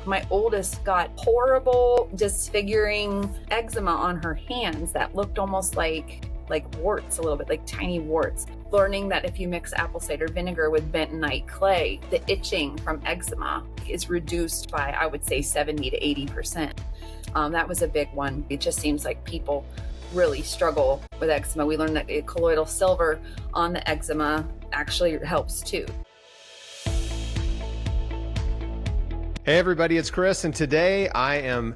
My oldest got horrible, disfiguring eczema on her hands that looked almost like warts, a little bit like tiny warts. Learning that if you mix apple cider vinegar with bentonite clay, the itching from eczema is reduced by, I would say, 70 to 80%. That was a big one. It just seems like people really struggle with eczema. We learned that colloidal silver on the eczema actually helps too. Hey everybody, it's Chris, and today I am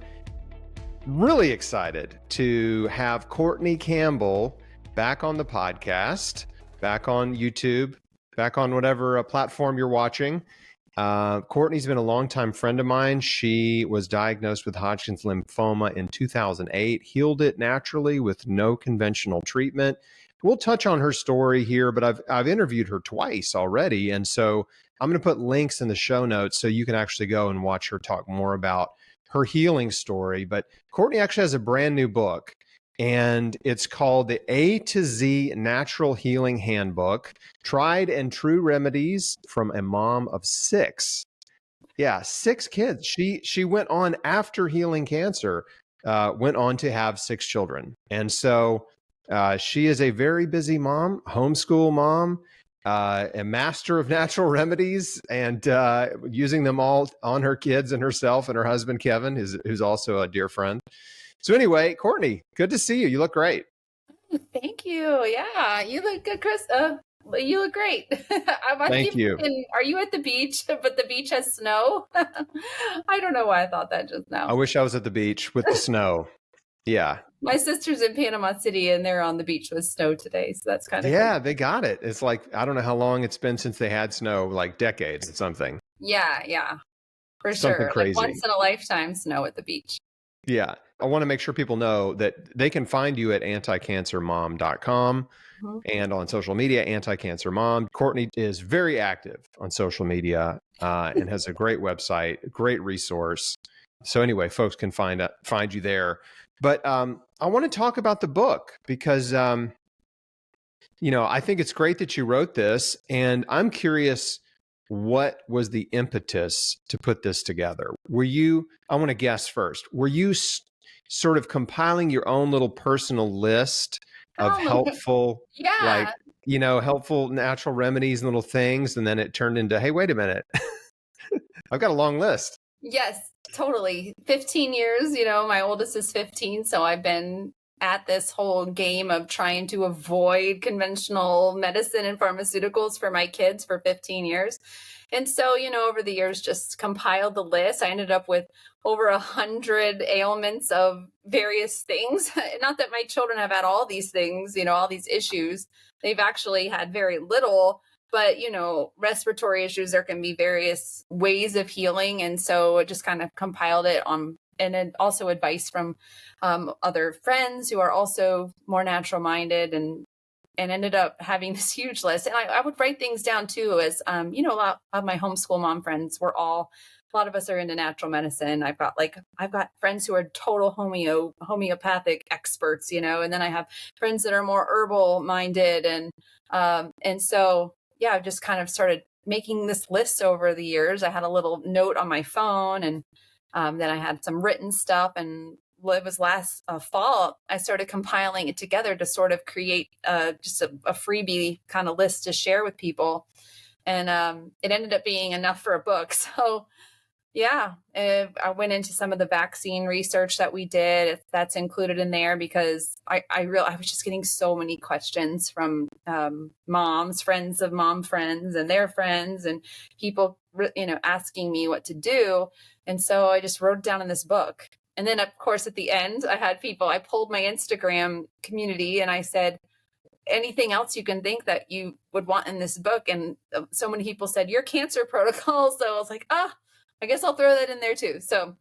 really excited to have Courtney Campbell back on the podcast, back on YouTube, back on whatever platform you're watching. Courtney's been a longtime friend of mine. She was diagnosed with Hodgkin's lymphoma in 2008, healed it naturally with no conventional treatment. We'll touch on her story here, but I've interviewed her twice already, and so I'm going to put links in the show notes so you can actually go and watch her talk more about her healing story. But Courtney actually has a brand new book, and it's called the A to Z Natural Healing Handbook, Tried and True Remedies from a Mom of 6. Yeah, 6 kids. She went on after healing cancer, went on to have 6 children. And so she is a very busy mom, homeschool mom, a master of natural remedies, and using them all on her kids and herself and her husband, Kevin, who's also a dear friend. So anyway, Courtney, good to see you. You look great. Thank you. Yeah, you look good, Chris. You look great. Thank you. Are you at the beach, but the beach has snow? I don't know why I thought that just now. I wish I was at the beach with the snow. Yeah. My sister's in Panama City and they're on the beach with snow today. So that's kind of crazy. They got it. It's like, I don't know how long it's been since they had snow, like decades or something. Yeah. For something sure. Crazy. Like once in a lifetime snow at the beach. Yeah. I want to make sure people know that they can find you at anticancermom.com and on social media, Anticancer Courtney is very active on social media and has a great website, a great resource. So anyway, folks can find you there. But I want to talk about the book because, I think it's great that you wrote this. And I'm curious, what was the impetus to put this together? I want to guess first, were you sort of compiling your own little personal list of helpful, helpful natural remedies and little things? And then it turned into, hey, wait a minute, I've got a long list. Yes. Totally. 15 years, my oldest is 15. So I've been at this whole game of trying to avoid conventional medicine and pharmaceuticals for my kids for 15 years. And so, over the years, just compiled the list. I ended up with over 100 ailments of various things. Not that my children have had all these things, all these issues. They've actually had very little. But, respiratory issues, there can be various ways of healing. And so I just kind of compiled it and then also advice from other friends who are also more natural minded and ended up having this huge list. And I would write things down too, as, a lot of my homeschool mom friends a lot of us are into natural medicine. I've got friends who are total homeopathic experts, and then I have friends that are more herbal minded. And so, yeah, I've just kind of started making this list over the years. I had a little note on my phone and then I had some written stuff. And it was last fall, I started compiling it together to sort of create just a freebie kind of list to share with people. And it ended up being enough for a book. So yeah, I went into some of the vaccine research that we did. That's included in there because I was just getting so many questions from moms, friends of mom friends and their friends and people, asking me what to do. And so I just wrote it down in this book. And then, of course, at the end, I pulled my Instagram community and I said, anything else you can think that you would want in this book? And so many people said, your cancer protocol. So I was like, I guess I'll throw that in there too. So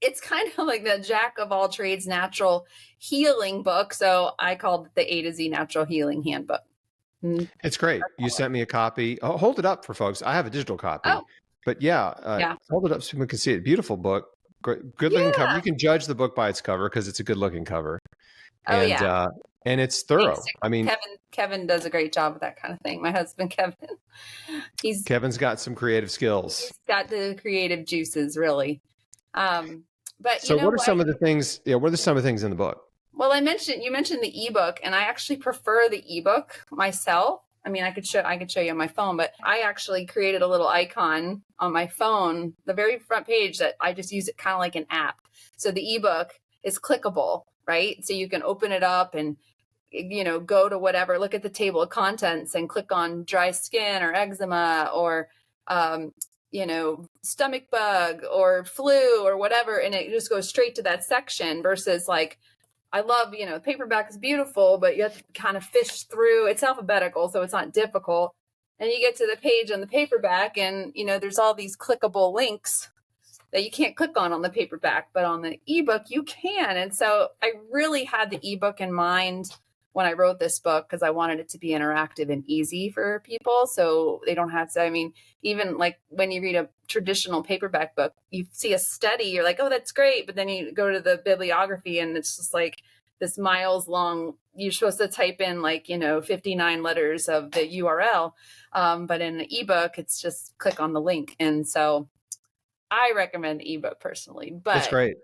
it's kind of like the jack of all trades natural healing book. So I called it the A to Z Natural Healing Handbook. It's great. You sent me a copy. Oh, hold it up for folks. I have a digital copy. But hold it up so people can see it. Beautiful book. Good looking cover. You can judge the book by its cover because it's a good looking cover. Oh yeah. And it's Thanks thorough. to I mean, Kevin does a great job with that kind of thing. My husband, Kevin, he's Kevin's got some creative skills. got the creative juices, really. But you So know what are what? some of the things, yeah, what are some of the things in the book? Well, you mentioned the ebook, and I actually prefer the ebook myself. I mean, I could show you on my phone, but I actually created a little icon on my phone, the very front page, that I just use it kind of like an app. So the ebook is clickable, right? So you can open it up and go to whatever, look at the table of contents and click on dry skin or eczema or stomach bug or flu or whatever, and it just goes straight to that section versus like I love, paperback is beautiful, but you have to kind of fish through. It's alphabetical, so it's not difficult. And you get to the page on the paperback, and there's all these clickable links that you can't click on the paperback, but on the ebook you can. And so I really had the ebook in mind when I wrote this book because I wanted it to be interactive and easy for people, so they don't have to. I mean, even like when you read a traditional paperback book, you see a study, you're like, oh, that's great. But then you go to the bibliography and it's just like this miles long, you're supposed to type in 59 letters of the URL. But in an ebook, it's just click on the link. And so I recommend the ebook personally, but That's great.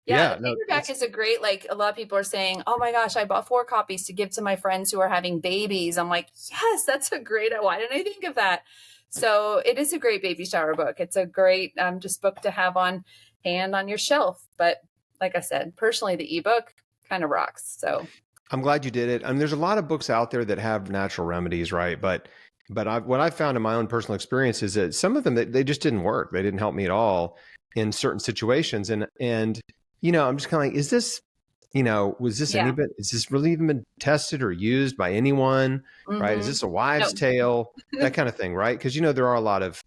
yeah, the paperback is a great, a lot of people are saying, oh my gosh, I bought 4 copies to give to my friends who are having babies. I'm like, yes, that's a great, why didn't I think of that? So it is a great baby shower book. It's a great just book to have on hand on your shelf. But like I said, personally, the ebook kind of rocks. So I'm glad you did it. I mean, there's a lot of books out there that have natural remedies, right? But what I've found in my own personal experience is that some of them, they just didn't work. They didn't help me at all in certain situations. And I'm just kind of like, is this, was this is this really even been tested or used by anyone, right? Is this a wives' tale, that kind of thing, right? Because, there are a lot of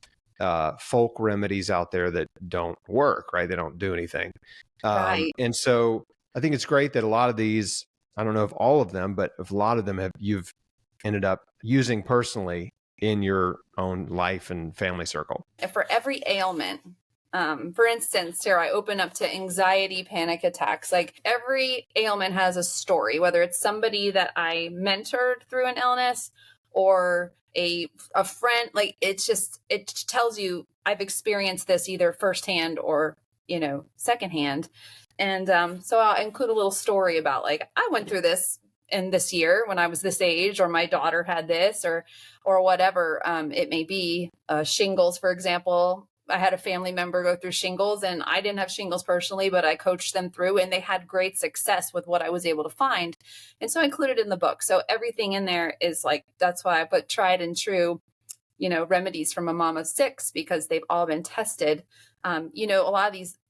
folk remedies out there that don't work, right? They don't do anything. Right. And so I think it's great that a lot of these, I don't know if all of them, but if a lot of them you've ended up using personally in your own life and family circle. For every ailment, for instance, here I open up to anxiety, panic attacks. Like every ailment has a story, whether it's somebody that I mentored through an illness or a friend. Like it tells you I've experienced this either firsthand or, secondhand. And so I'll include a little story about I went through this in this year when I was this age, or my daughter had this or whatever it may be. Shingles, for example. I had a family member go through shingles, and I didn't have shingles personally, but I coached them through and they had great success with what I was able to find. And so I included in the book. So everything in there is that's why I put tried and true, remedies from a mom of 6, because they've all been tested.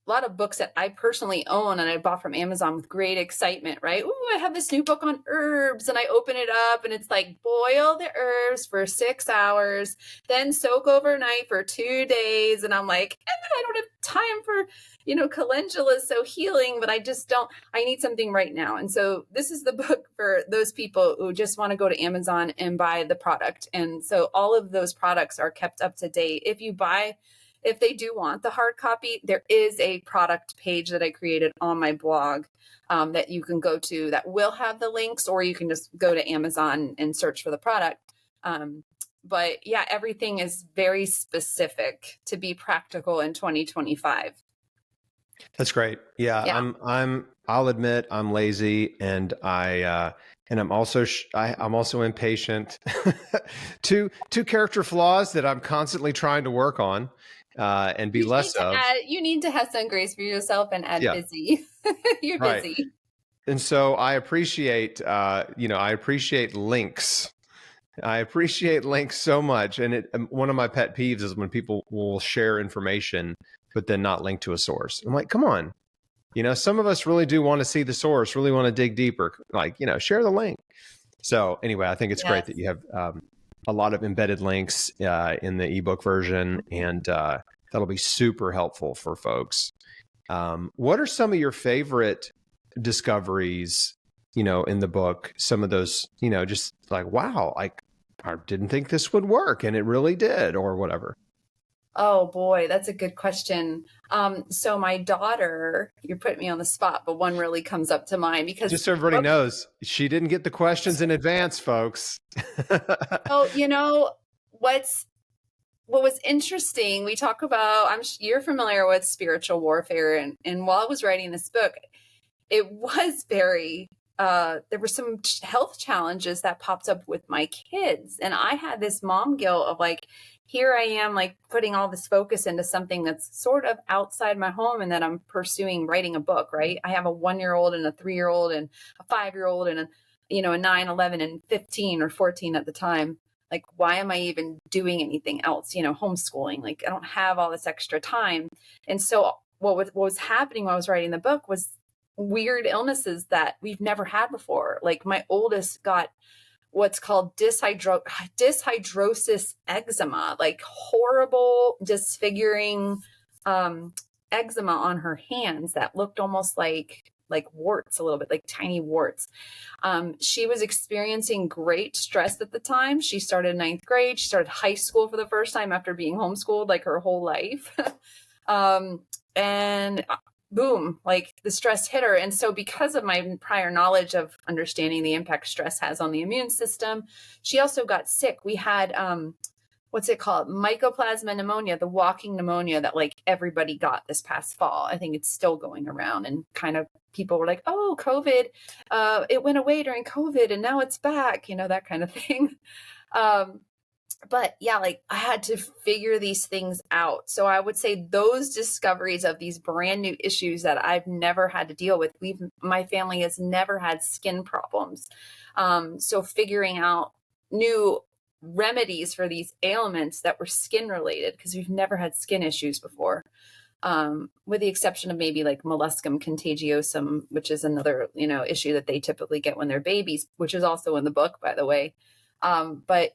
A lot of books that I personally own and I bought from Amazon with great excitement, right? Ooh, I have this new book on herbs, and I open it up and it's like boil the herbs for 6 hours, then soak overnight for 2 days. And I'm like, I don't have time for, calendula is so healing, but I need something right now. And so this is the book for those people who just want to go to Amazon and buy the product. And so all of those products are kept up to date. If they do want the hard copy, there is a product page that I created on my blog that you can go to that will have the links, or you can just go to Amazon and search for the product. But yeah, everything is very specific to be practical in 2025. That's great. Yeah. I'll admit I'm lazy, and I'm also impatient. two character flaws that I'm constantly trying to work on. And be less of. You need to have some grace for yourself and add busy. You're busy. And so I appreciate, I appreciate links. I appreciate links so much. And one of my pet peeves is when people will share information, but then not link to a source. I'm like, come on. Some of us really do want to see the source, really want to dig deeper, share the link. So anyway, I think it's great that you have, a lot of embedded links in the ebook version, and that'll be super helpful for folks. What are some of your favorite discoveries, in the book? Some of those, just like, wow, I didn't think this would work, and it really did, or whatever. Oh boy, that's a good question. So my daughter, you're putting me on the spot, but one really comes up to mind because, Just so everybody knows, she didn't get the questions in advance, folks. oh, what's what was interesting, we talk about, you're familiar with spiritual warfare, and while I was writing this book, it was very there were some health challenges that popped up with my kids, and I had this mom guilt of like, here I am like putting all this focus into something that's sort of outside my home, and that I'm pursuing writing a book, right? I have a 1-year old and a 3-year old and a 5-year old and a 9, 11 and 15 or 14 at the time. Like, why am I even doing anything else? Homeschooling, like I don't have all this extra time. And so what was happening while I was writing the book was weird illnesses that we've never had before. Like my oldest got what's called dyshidrosis eczema, like horrible disfiguring eczema on her hands that looked almost like warts, a little bit like tiny warts. She was experiencing great stress at the time. She started 9th grade. She started high school for the first time after being homeschooled like her whole life. And boom, like the stress hit her. And so because of my prior knowledge of understanding the impact stress has on the immune system, she also got sick. We had, what's it called? Mycoplasma pneumonia, the walking pneumonia that like everybody got this past fall. I think it's still going around, and kind of people were like, oh, COVID, it went away during COVID and now it's back, that kind of thing. But yeah, like I had to figure these things out. So I would say those discoveries of these brand new issues that I've never had to deal with. My family has never had skin problems. So figuring out new remedies for these ailments that were skin related, because we've never had skin issues before. With the exception of maybe like molluscum contagiosum, which is another, issue that they typically get when they're babies, which is also in the book, by the way. But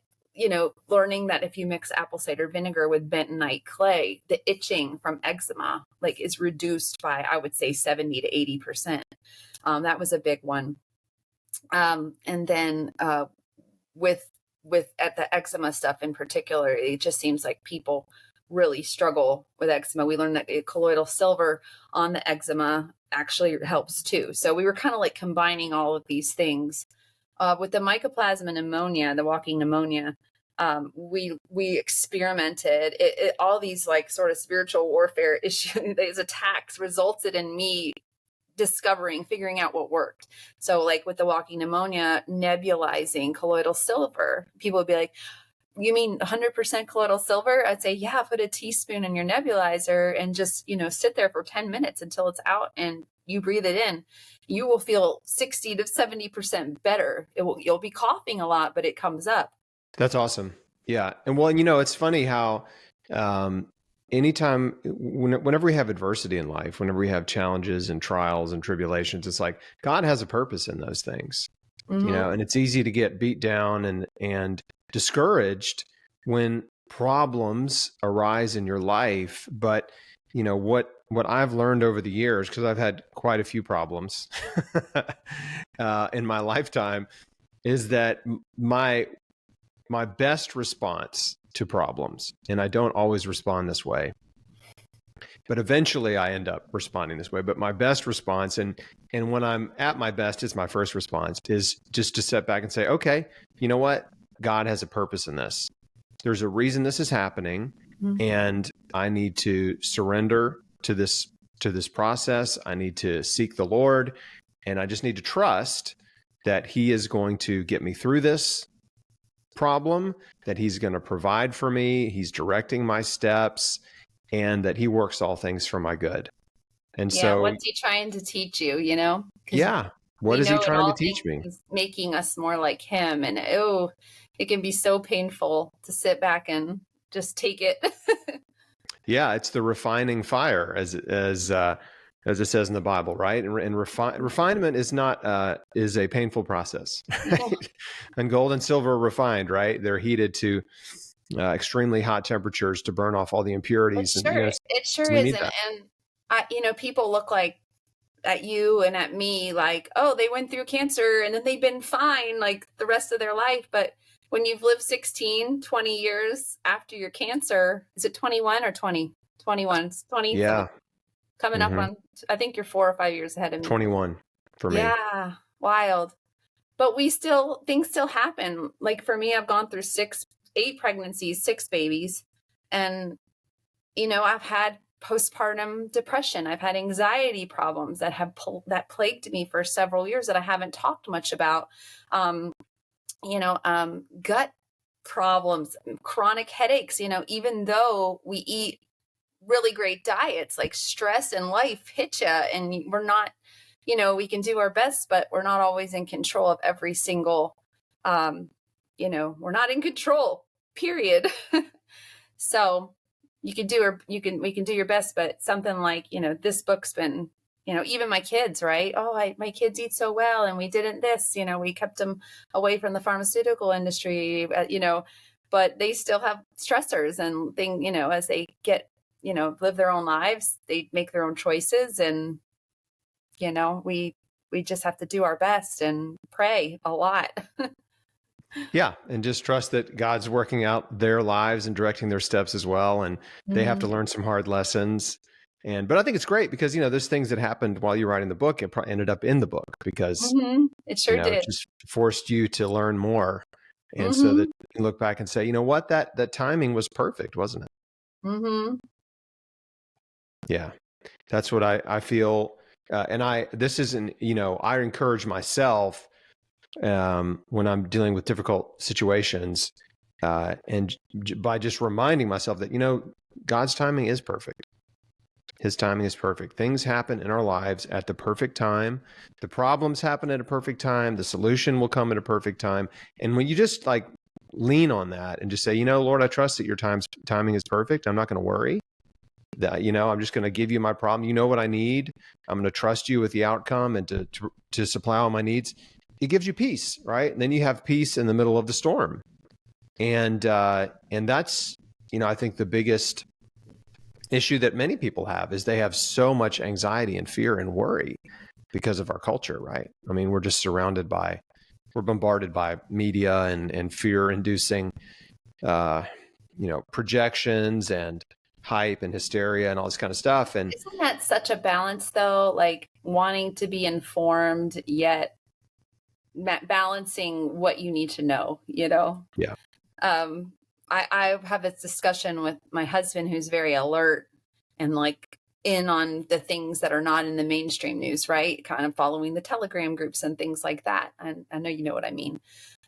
learning that if you mix apple cider vinegar with bentonite clay, the itching from eczema like is reduced by, I would say, 70 to 80%. That was a big one. And then with at the eczema stuff in particular, it just seems like people really struggle with eczema. We learned that colloidal silver on the eczema actually helps too. So we were kind of like combining all of these things. With the mycoplasma pneumonia, the walking pneumonia, we experimented. All these like sort of spiritual warfare issues, these attacks resulted in me figuring out what worked. So like with the walking pneumonia, nebulizing colloidal silver, people would be like, you mean 100% colloidal silver? I'd say, yeah, put a teaspoon in your nebulizer and just, sit there for 10 minutes until it's out and you breathe it in. You will feel 60 to 70% better. You'll be coughing a lot, but it comes up. That's awesome. Yeah. And well, it's funny how whenever we have adversity in life, whenever we have challenges and trials and tribulations, it's like God has a purpose in those things, and it's easy to get beat down and discouraged when problems arise in your life. But, what I've learned over the years, because I've had quite a few problems in my lifetime, is that my best response to problems, and I don't always respond this way, but eventually I end up responding this way. But my best response, and when I'm at my best, is my first response is just to step back and say, okay, you know what? God has a purpose in this. There's a reason this is happening, and I need to surrender to this process. I need to seek the Lord, and I just need to trust that He is going to get me through this problem, that He's going to provide for me, He's directing my steps, and that He works all things for my good. And so what's He trying to teach you, Yeah. What is He trying to teach me? Making us more like Him. And it can be so painful to sit back and just take it. Yeah, it's the refining fire, as it says in the Bible, right? And refinement is a painful process, right? And gold and silver are refined, right? They're heated to extremely hot temperatures to burn off all the impurities. It sure is. And people look like at you and at me like, oh, they went through cancer and then they've been fine like the rest of their life. But when you've lived 16, 20 years after your cancer, is it 21 or 20? 21. It's 20. Yeah. Coming up on, I think you're 4 or 5 years ahead of me. 21 for me. Yeah. Wild. But things still happen. Like for me, I've gone through 8 pregnancies, 6 babies. And, I've had postpartum depression. I've had anxiety problems that plagued me for several years that I haven't talked much about. Gut problems, chronic headaches, even though we eat really great diets, like stress and life hit you, and we're not, we can do our best, but we're not always in control of every single, we're not in control, period. So we can do your best, but something like, this book's been, even my kids, right? Oh, my kids eat so well, and we didn't this, we kept them away from the pharmaceutical industry, but they still have stressors and as they get, live their own lives, they make their own choices. And, we just have to do our best and pray a lot. Yeah. And just trust that God's working out their lives and directing their steps as well. And they have to learn some hard lessons. But I think it's great because, there's things that happened while you're writing the book and ended up in the book because it sure did. It just forced you to learn more. And so that you can look back and say, you know what, that timing was perfect, wasn't it? Yeah, that's what I feel. This isn't, I encourage myself when I'm dealing with difficult situations and by just reminding myself that, God's timing is perfect. His timing is perfect. Things happen in our lives at the perfect time. The problems happen at a perfect time. The solution will come at a perfect time. And when you just lean on that and just say, Lord, I trust that your timing is perfect. I'm not going to worry. That, I'm just going to give you my problem. You know what I need. I'm going to trust you with the outcome and to supply all my needs. It gives you peace, right? And then you have peace in the middle of the storm. And that's, I think the biggest issue that many people have is they have so much anxiety and fear and worry because of our culture, right? I mean, we're just we're bombarded by media and fear-inducing, projections and hype and hysteria and all this kind of stuff. And isn't that such a balance though? Like wanting to be informed, yet balancing what you need to know, Yeah. I have this discussion with my husband who's very alert and in on the things that are not in the mainstream news, right? Kind of following the Telegram groups and things like that. And I know you know what I mean.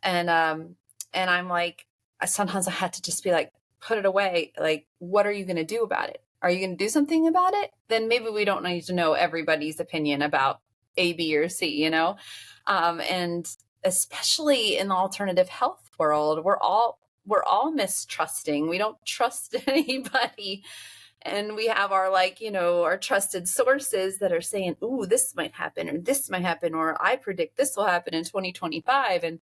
And I'm like, sometimes I had to just be like, put it away. Like, what are you going to do about it? Are you going to do something about it? Then maybe we don't need to know everybody's opinion about A, B, or C, and especially in the alternative health world, we're all mistrusting. We don't trust anybody. And we have our our trusted sources that are saying, ooh, this might happen, or this might happen, or I predict this will happen in 2025. And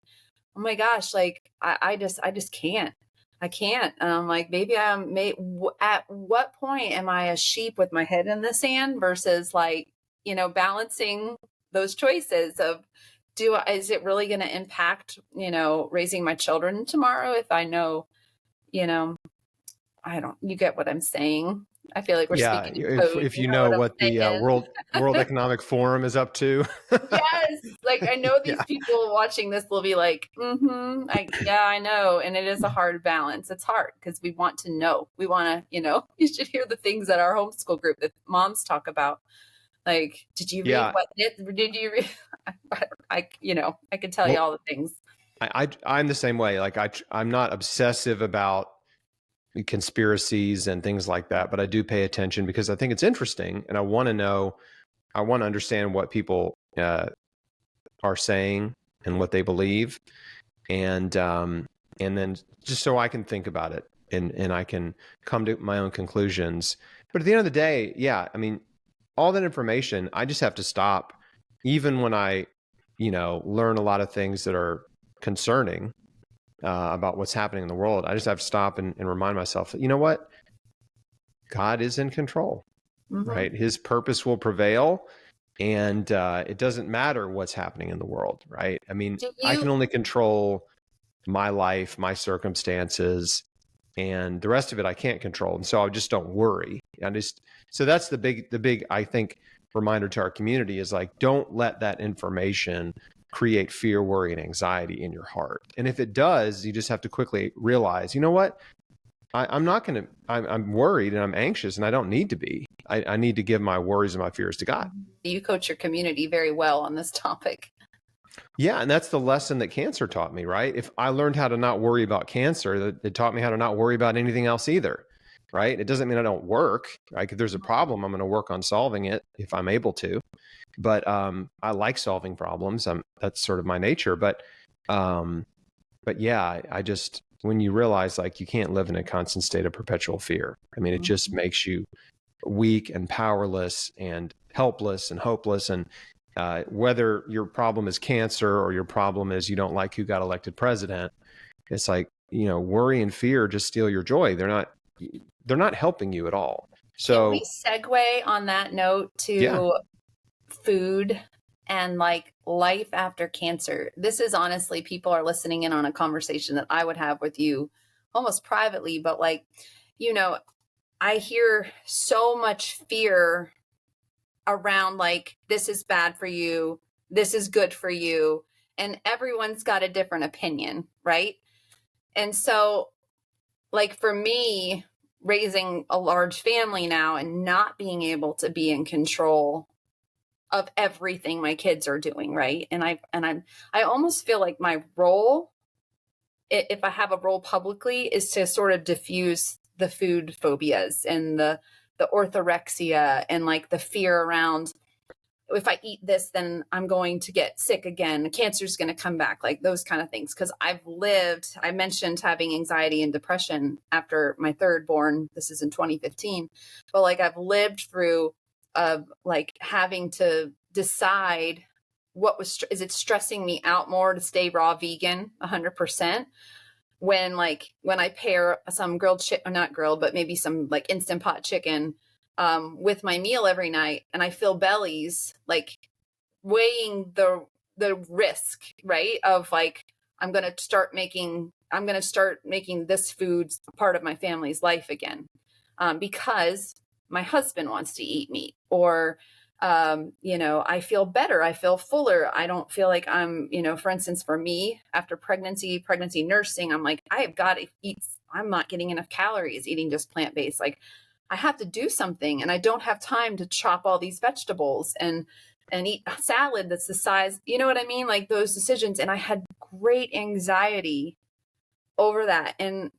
oh my gosh, I just can't. I can't. And I'm like, maybe at what point am I a sheep with my head in the sand versus balancing those choices of, is it really going to impact, raising my children tomorrow if I know, you get what I'm saying. I feel like we're speaking in code. If you know what the World Economic Forum is up to. Yes. I know these people watching this will be like, I know. And it is a hard balance. It's hard because we want to know. We want to, you should hear the things that our homeschool group that moms talk about. Like, did you read did you read? I can tell you all the things. I'm the same way. I'm not obsessive about conspiracies and things like that, but I do pay attention because I think it's interesting and I want to understand what people are saying and what they believe. And then just so I can think about it and I can come to my own conclusions. But at the end of the day, all that information, I just have to stop. Even when I, learn a lot of things that are concerning about what's happening in the world, I just have to stop and remind myself that, you know what? God is in control, right? His purpose will prevail. And it doesn't matter what's happening in the world, right? I mean, I can only control my life, my circumstances, and the rest of it I can't control. And so I just don't worry. So that's the big, I think, reminder to our community is like, don't let that information create fear, worry, and anxiety in your heart. And if it does, you just have to quickly realize, you know what? I'm not going to, I'm worried and I'm anxious and I don't need to be. I need to give my worries and my fears to God. You coach your community very well on this topic. Yeah. And that's the lesson that cancer taught me, right? If I learned how to not worry about cancer, it taught me how to not worry about anything else either, right? It doesn't mean I don't work. Like if there's a problem, I'm going to work on solving it if I'm able to. But I like solving problems. That's sort of my nature. But yeah, I just, when you realize like you can't live in a constant state of perpetual fear, I mean, it just makes you weak and powerless and helpless and hopeless. And whether your problem is cancer or your problem is you don't like who got elected president, it's like, worry and fear just steal your joy. They're not helping you at all. So can we segue on that note to food and like life after cancer? This is honestly, people are listening in on a conversation that I would have with you almost privately, but like, I hear so much fear around like, this is bad for you, this is good for you, and everyone's got a different opinion, right? And so like for me, raising a large family now and not being able to be in control of everything my kids are doing, right? And I almost feel like my role, if I have a role publicly, is to sort of diffuse the food phobias and the orthorexia and like the fear around, if I eat this, then I'm going to get sick again. Cancer's going to come back, like those kind of things. Because I mentioned having anxiety and depression after my third born. This is in 2015. But like I've lived through like having to decide is it stressing me out more to stay raw vegan 100%? When I pair some grilled chicken, not grilled, but maybe some like Instant Pot chicken with my meal every night, and I fill bellies, like weighing the risk, right? Of like, I'm going to start making this food part of my family's life again, because my husband wants to eat meat, or, I feel better. I feel fuller. I don't feel like I'm, for instance, for me, after pregnancy nursing, I'm like, I have got to eat. I'm not getting enough calories eating just plant-based. Like I have to do something, and I don't have time to chop all these vegetables and eat a salad that's the size, you know what I mean? Like those decisions. And I had great anxiety over that. And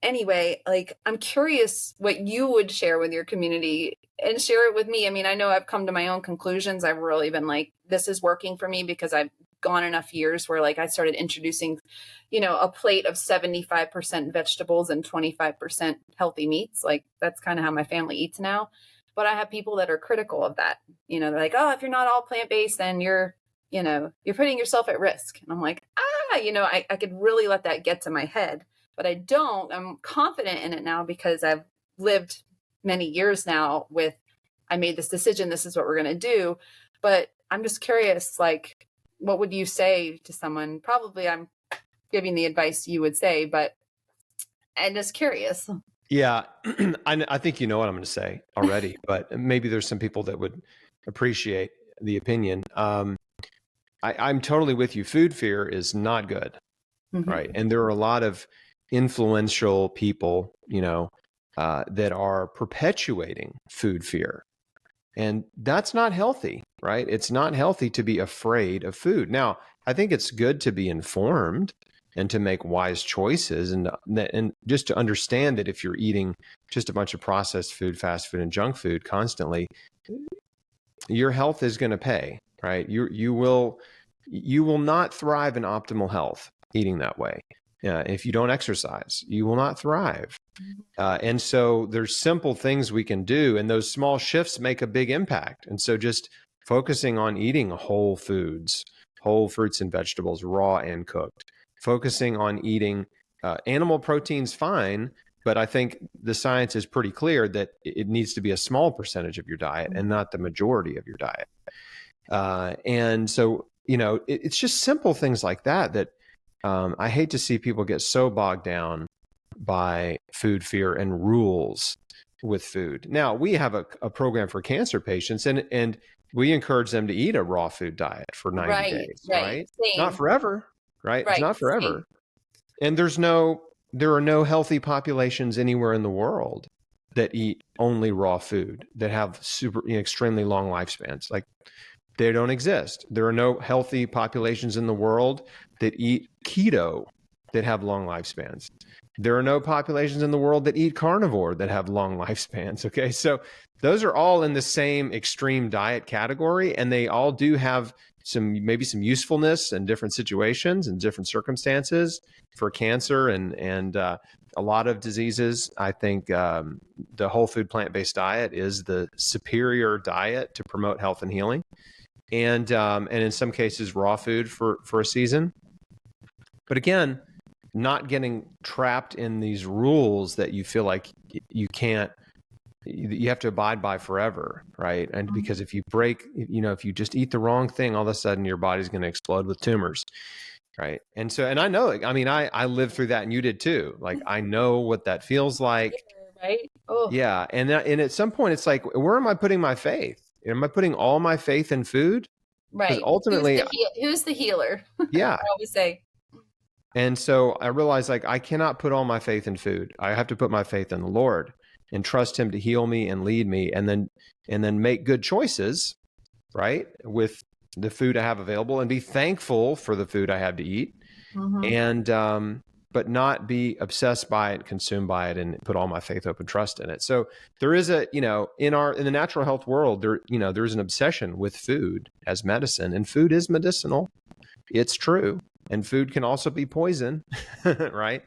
anyway, like, I'm curious what you would share with your community and share it with me. I mean, I know I've come to my own conclusions. I've really been like, this is working for me because I've gone enough years where like I started introducing, a plate of 75% vegetables and 25% healthy meats. Like that's kind of how my family eats now. But I have people that are critical of that. They're like, oh, if you're not all plant-based, then you're putting yourself at risk. And I'm like, I could really let that get to my head. But I don't. I'm confident in it now because I've lived many years now with, I made this decision, this is what we're going to do. But I'm just curious, like, what would you say to someone? Probably I'm giving the advice you would say, but I'm just curious. Yeah, I think you know what I'm going to say already, but maybe there's some people that would appreciate the opinion. I'm totally with you. Food fear is not good, right? And there are a lot of influential people, that are perpetuating food fear. And that's not healthy, right? It's not healthy to be afraid of food. Now, I think it's good to be informed and to make wise choices and just to understand that if you're eating just a bunch of processed food, fast food, and junk food constantly, your health is going to pay, right? You will not thrive in optimal health eating that way. If you don't exercise, you will not thrive. And so there's simple things we can do, and those small shifts make a big impact. And so just focusing on eating whole foods, whole fruits and vegetables, raw and cooked, focusing on eating animal proteins, fine. But I think the science is pretty clear that it needs to be a small percentage of your diet and not the majority of your diet. And so, it's just simple things like that I hate to see people get so bogged down by food fear and rules with food. Now, we have a program for cancer patients, and we encourage them to eat a raw food diet for 90 days, right? Same. Not forever, right? It's Right. not forever. And there are no healthy populations anywhere in the world that eat only raw food, that have extremely long lifespans. Like, they don't exist. There are no healthy populations in the world that eat keto that have long lifespans. There are no populations in the world that eat carnivore that have long lifespans. Okay. So those are all in the same extreme diet category, and they all do have maybe some usefulness in different situations and different circumstances for cancer and a lot of diseases. I think the whole food plant-based diet is the superior diet to promote health and healing. And in some cases, raw food for a season. But again, not getting trapped in these rules that you feel like you have to abide by forever, right? And because if you break, if you just eat the wrong thing, all of a sudden your body's going to explode with tumors, right? And I know, I lived through that, and you did too. Like, I know what that feels like. Right? Oh. Yeah. And at some point, it's like, where am I putting my faith? Am I putting all my faith in food? Right. Because ultimately, who's the healer? Yeah. I always say. And so I realized, like, I cannot put all my faith in food. I have to put my faith in the Lord and trust Him to heal me and lead me, and then make good choices, right, with the food I have available, and be thankful for the food I have to eat, and but not be obsessed by it, consumed by it, and put all my faith, hope, and trust in it. So there is in the natural health world, there's an obsession with food as medicine, and food is medicinal. It's true. And food can also be poison, right?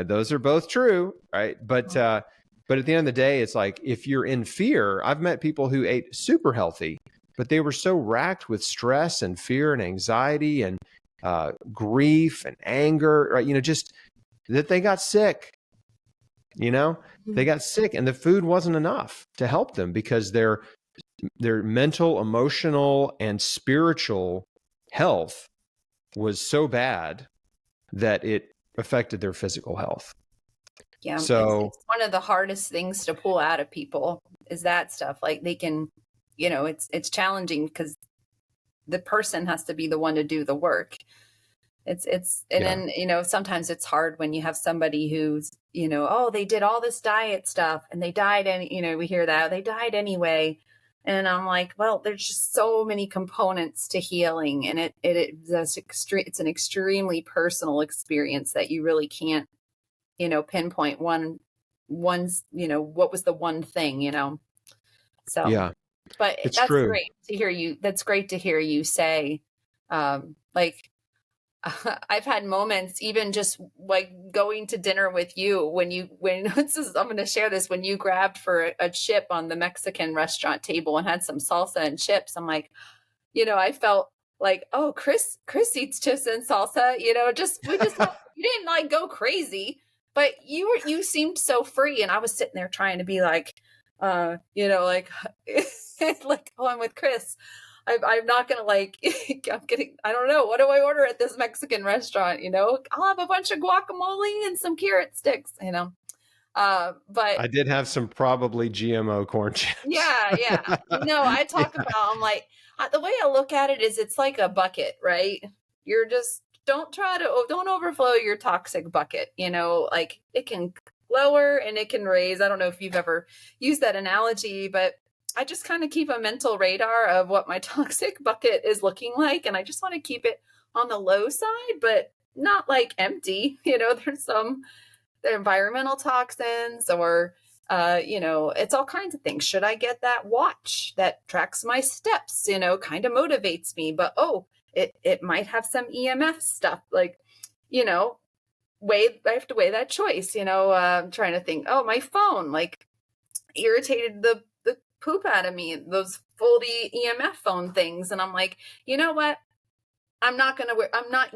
Those are both true, right? But at the end of the day, it's like, if you're in fear, I've met people who ate super healthy, but they were so racked with stress and fear and anxiety and grief and anger, right? Just that they got sick. They got sick, and the food wasn't enough to help them, because their mental, emotional, and spiritual health was so bad that it affected their physical health. Yeah. So it's one of the hardest things to pull out of people is that stuff. Like, they can, it's challenging because the person has to be the one to do the work. Then, sometimes it's hard when you have somebody who's, they did all this diet stuff and they died. And, we hear that they died anyway. And I'm like, well, there's just so many components to healing, and it's an extremely personal experience that you really can't, pinpoint one's, what was the one thing, So, yeah, but it's that's true. great to hear you. That's great to hear you say, like, I've had moments, even just like going to dinner with you, when I'm going to share this, when you grabbed for a chip on the Mexican restaurant table and had some salsa and chips. I'm like, I felt like, oh, Chris eats chips and salsa, you didn't like go crazy, but you seemed so free. And I was sitting there trying to be like, like, like, oh, I'm with Chris. I'm not going to I don't know. What do I order at this Mexican restaurant? I'll have a bunch of guacamole and some carrot sticks, but I did have some probably GMO corn chips. Yeah. No, I talk about, I'm like, the way I look at it is, it's like a bucket, right? You're just, don't overflow your toxic bucket. Like, it can lower and it can raise. I don't know if you've ever used that analogy, but I just kind of keep a mental radar of what my toxic bucket is looking like. And I just want to keep it on the low side, but not like empty. There's the environmental toxins, or, it's all kinds of things. Should I get that watch that tracks my steps, kind of motivates me, but, it might have some EMF stuff, like, I have to weigh that choice, I'm trying to think, my phone, like, irritated the poop out of me, those foldy EMF phone things. And I'm like, you know what? I'm not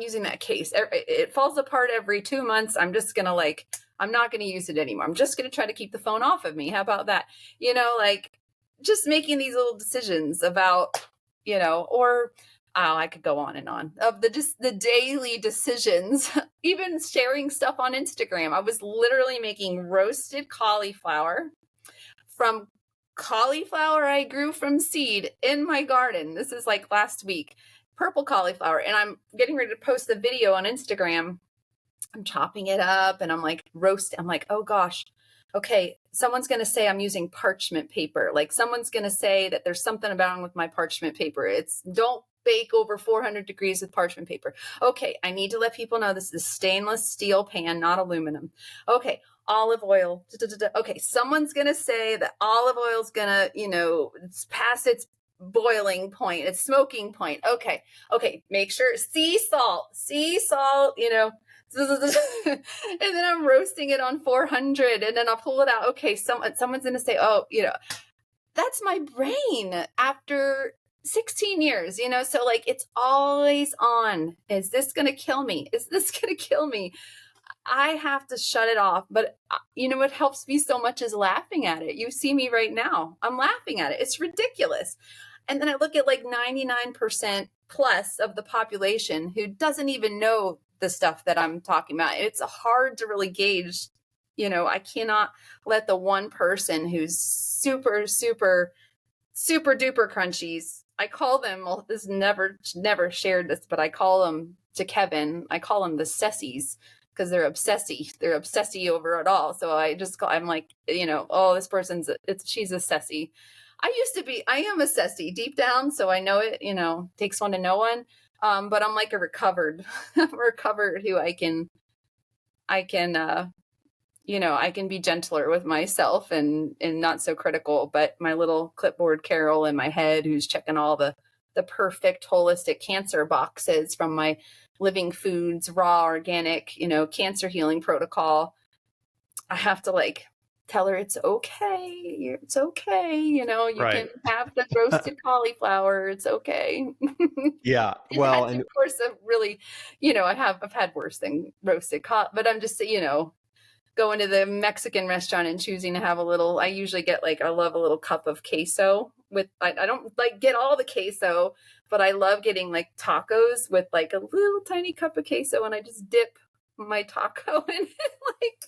using that case. It falls apart every 2 months. I'm just going to I'm not going to use it anymore. I'm just going to try to keep the phone off of me. How about that? Like, just making these little decisions about, or I could go on and on of just the daily decisions, even sharing stuff on Instagram. I was literally making roasted cauliflower from cauliflower I grew from seed in my garden. This is like last week, purple cauliflower. And I'm getting ready to post a video on Instagram. I'm chopping it up and I'm like roasting. I'm like, oh gosh, okay, someone's going to say I'm using parchment paper. Like someone's going to say that there's something wrong with my parchment paper. It's don't bake over 400 degrees with parchment paper. Okay, I need to let people know this is a stainless steel pan, not aluminum. Okay, olive oil. Okay, someone's going to say that olive oil is going to, it's past its boiling point, its smoking point. Okay, make sure sea salt, and then I'm roasting it on 400 and then I'll pull it out. Okay, someone's going to say, oh, that's my brain after 16 years, so like it's always on. Is this going to kill me? Is this going to kill me? I have to shut it off. But what helps me so much is laughing at it. You see me right now. I'm laughing at it. It's ridiculous. And then I look at like 99% plus of the population who doesn't even know the stuff that I'm talking about. It's hard to really gauge. I cannot let the one person who's super, super, super duper crunchies. I call them, well, this never shared this, but I call them to Kevin. I call them the sessies because they're obsessy. They're obsessy over it all. So I'm like, oh, this she's a sessy. I am a sessy deep down. So I know it, takes one to know one. But I'm like a recovered who I can be gentler with myself and not so critical, but my little clipboard Carol in my head, who's checking all the perfect holistic cancer boxes from my living foods, raw, organic, cancer healing protocol. I have to like tell her it's okay. It's okay. You Right. can have the roasted cauliflower. It's okay. Yeah. Well, and of course, really, I've had worse than roasted but I'm just, going to the Mexican restaurant and choosing to have I usually get I love a little cup of queso with, I don't get all the queso, but I love getting tacos with a little tiny cup of queso and I just dip my taco in it,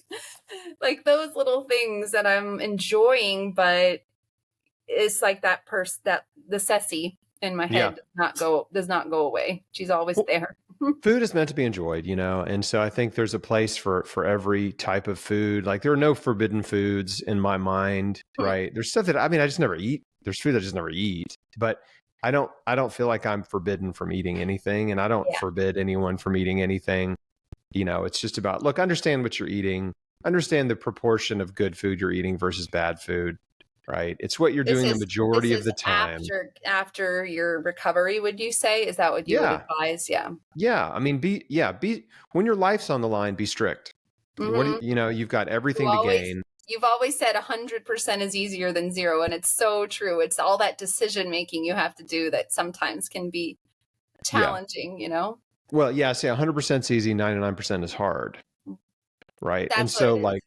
like those little things that I'm enjoying, but it's like that the sessy in my head does not go away. She's always there. Food is meant to be enjoyed, and so I think there's a place for every type of food. Like there are no forbidden foods in my mind, right? There's stuff that I just never eat. There's food I just never eat, but I don't feel like I'm forbidden from eating anything, and I don't forbid anyone from eating anything. It's just about, look, understand what you're eating, understand the proportion of good food you're eating versus bad food. Right. It's what you're doing the majority of the time. After your recovery, would you say? Is that what you would advise? Yeah. Yeah. I mean, when your life's on the line, be strict. Mm-hmm. You've got everything to gain. You've always said 100% is easier than 0. And it's so true. It's all that decision making you have to do that sometimes can be challenging, Well, yeah. Say 100% is easy. 99% is hard. Right. That's and so right.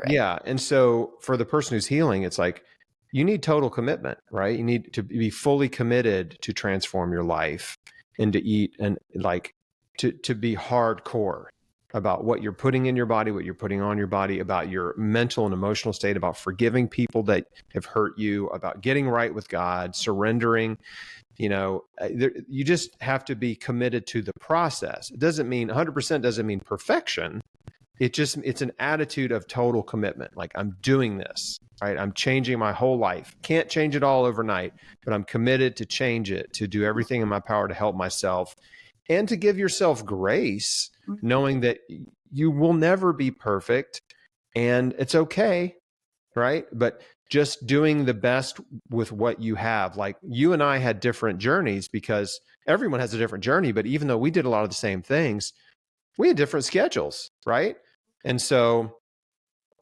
Yeah. And so for the person who's healing, it's like, you need total commitment, right? You need to be fully committed to transform your life and to eat and to be hardcore about what you're putting in your body, what you're putting on your body, about your mental and emotional state, about forgiving people that have hurt you, about getting right with God, surrendering. You just have to be committed to the process. It doesn't mean 100% doesn't mean perfection. It's an attitude of total commitment. Like, I'm doing this, right? I'm changing my whole life. Can't change it all overnight, but I'm committed to change it, to do everything in my power to help myself and to give yourself grace, knowing that you will never be perfect and it's okay, right? But just doing the best with what you have. Like, you and I had different journeys because everyone has a different journey, but even though we did a lot of the same things, we had different schedules, right? And so,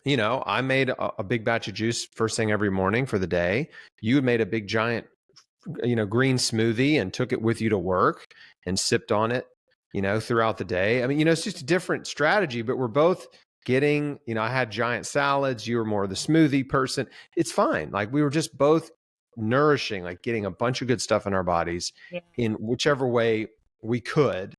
I made a big batch of juice first thing every morning for the day. You made a big giant, green smoothie and took it with you to work and sipped on it, throughout the day. I mean, it's just a different strategy, but we're both getting, I had giant salads. You were more the smoothie person. It's fine. Like, we were just both nourishing, like getting a bunch of good stuff in our bodies Yeah. in whichever way we could,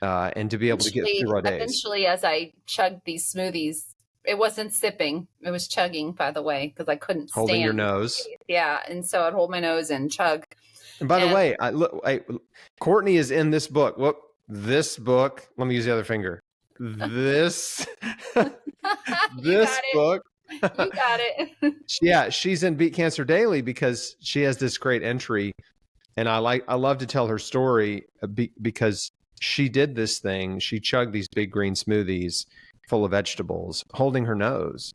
and to be able to get through our days. Eventually, as I chugged these smoothies, it wasn't sipping, it was chugging, by the way, because I couldn't stand. Holding your nose. Yeah, and so I'd hold my nose and chug. And by the way, Courtney is in this book. Look, this book. Let me use the other finger. This this book. You got it. Yeah, she's in Beat Cancer Daily because she has this great entry, and I love to tell her story because she did this thing. She chugged these big green smoothies full of vegetables, holding her nose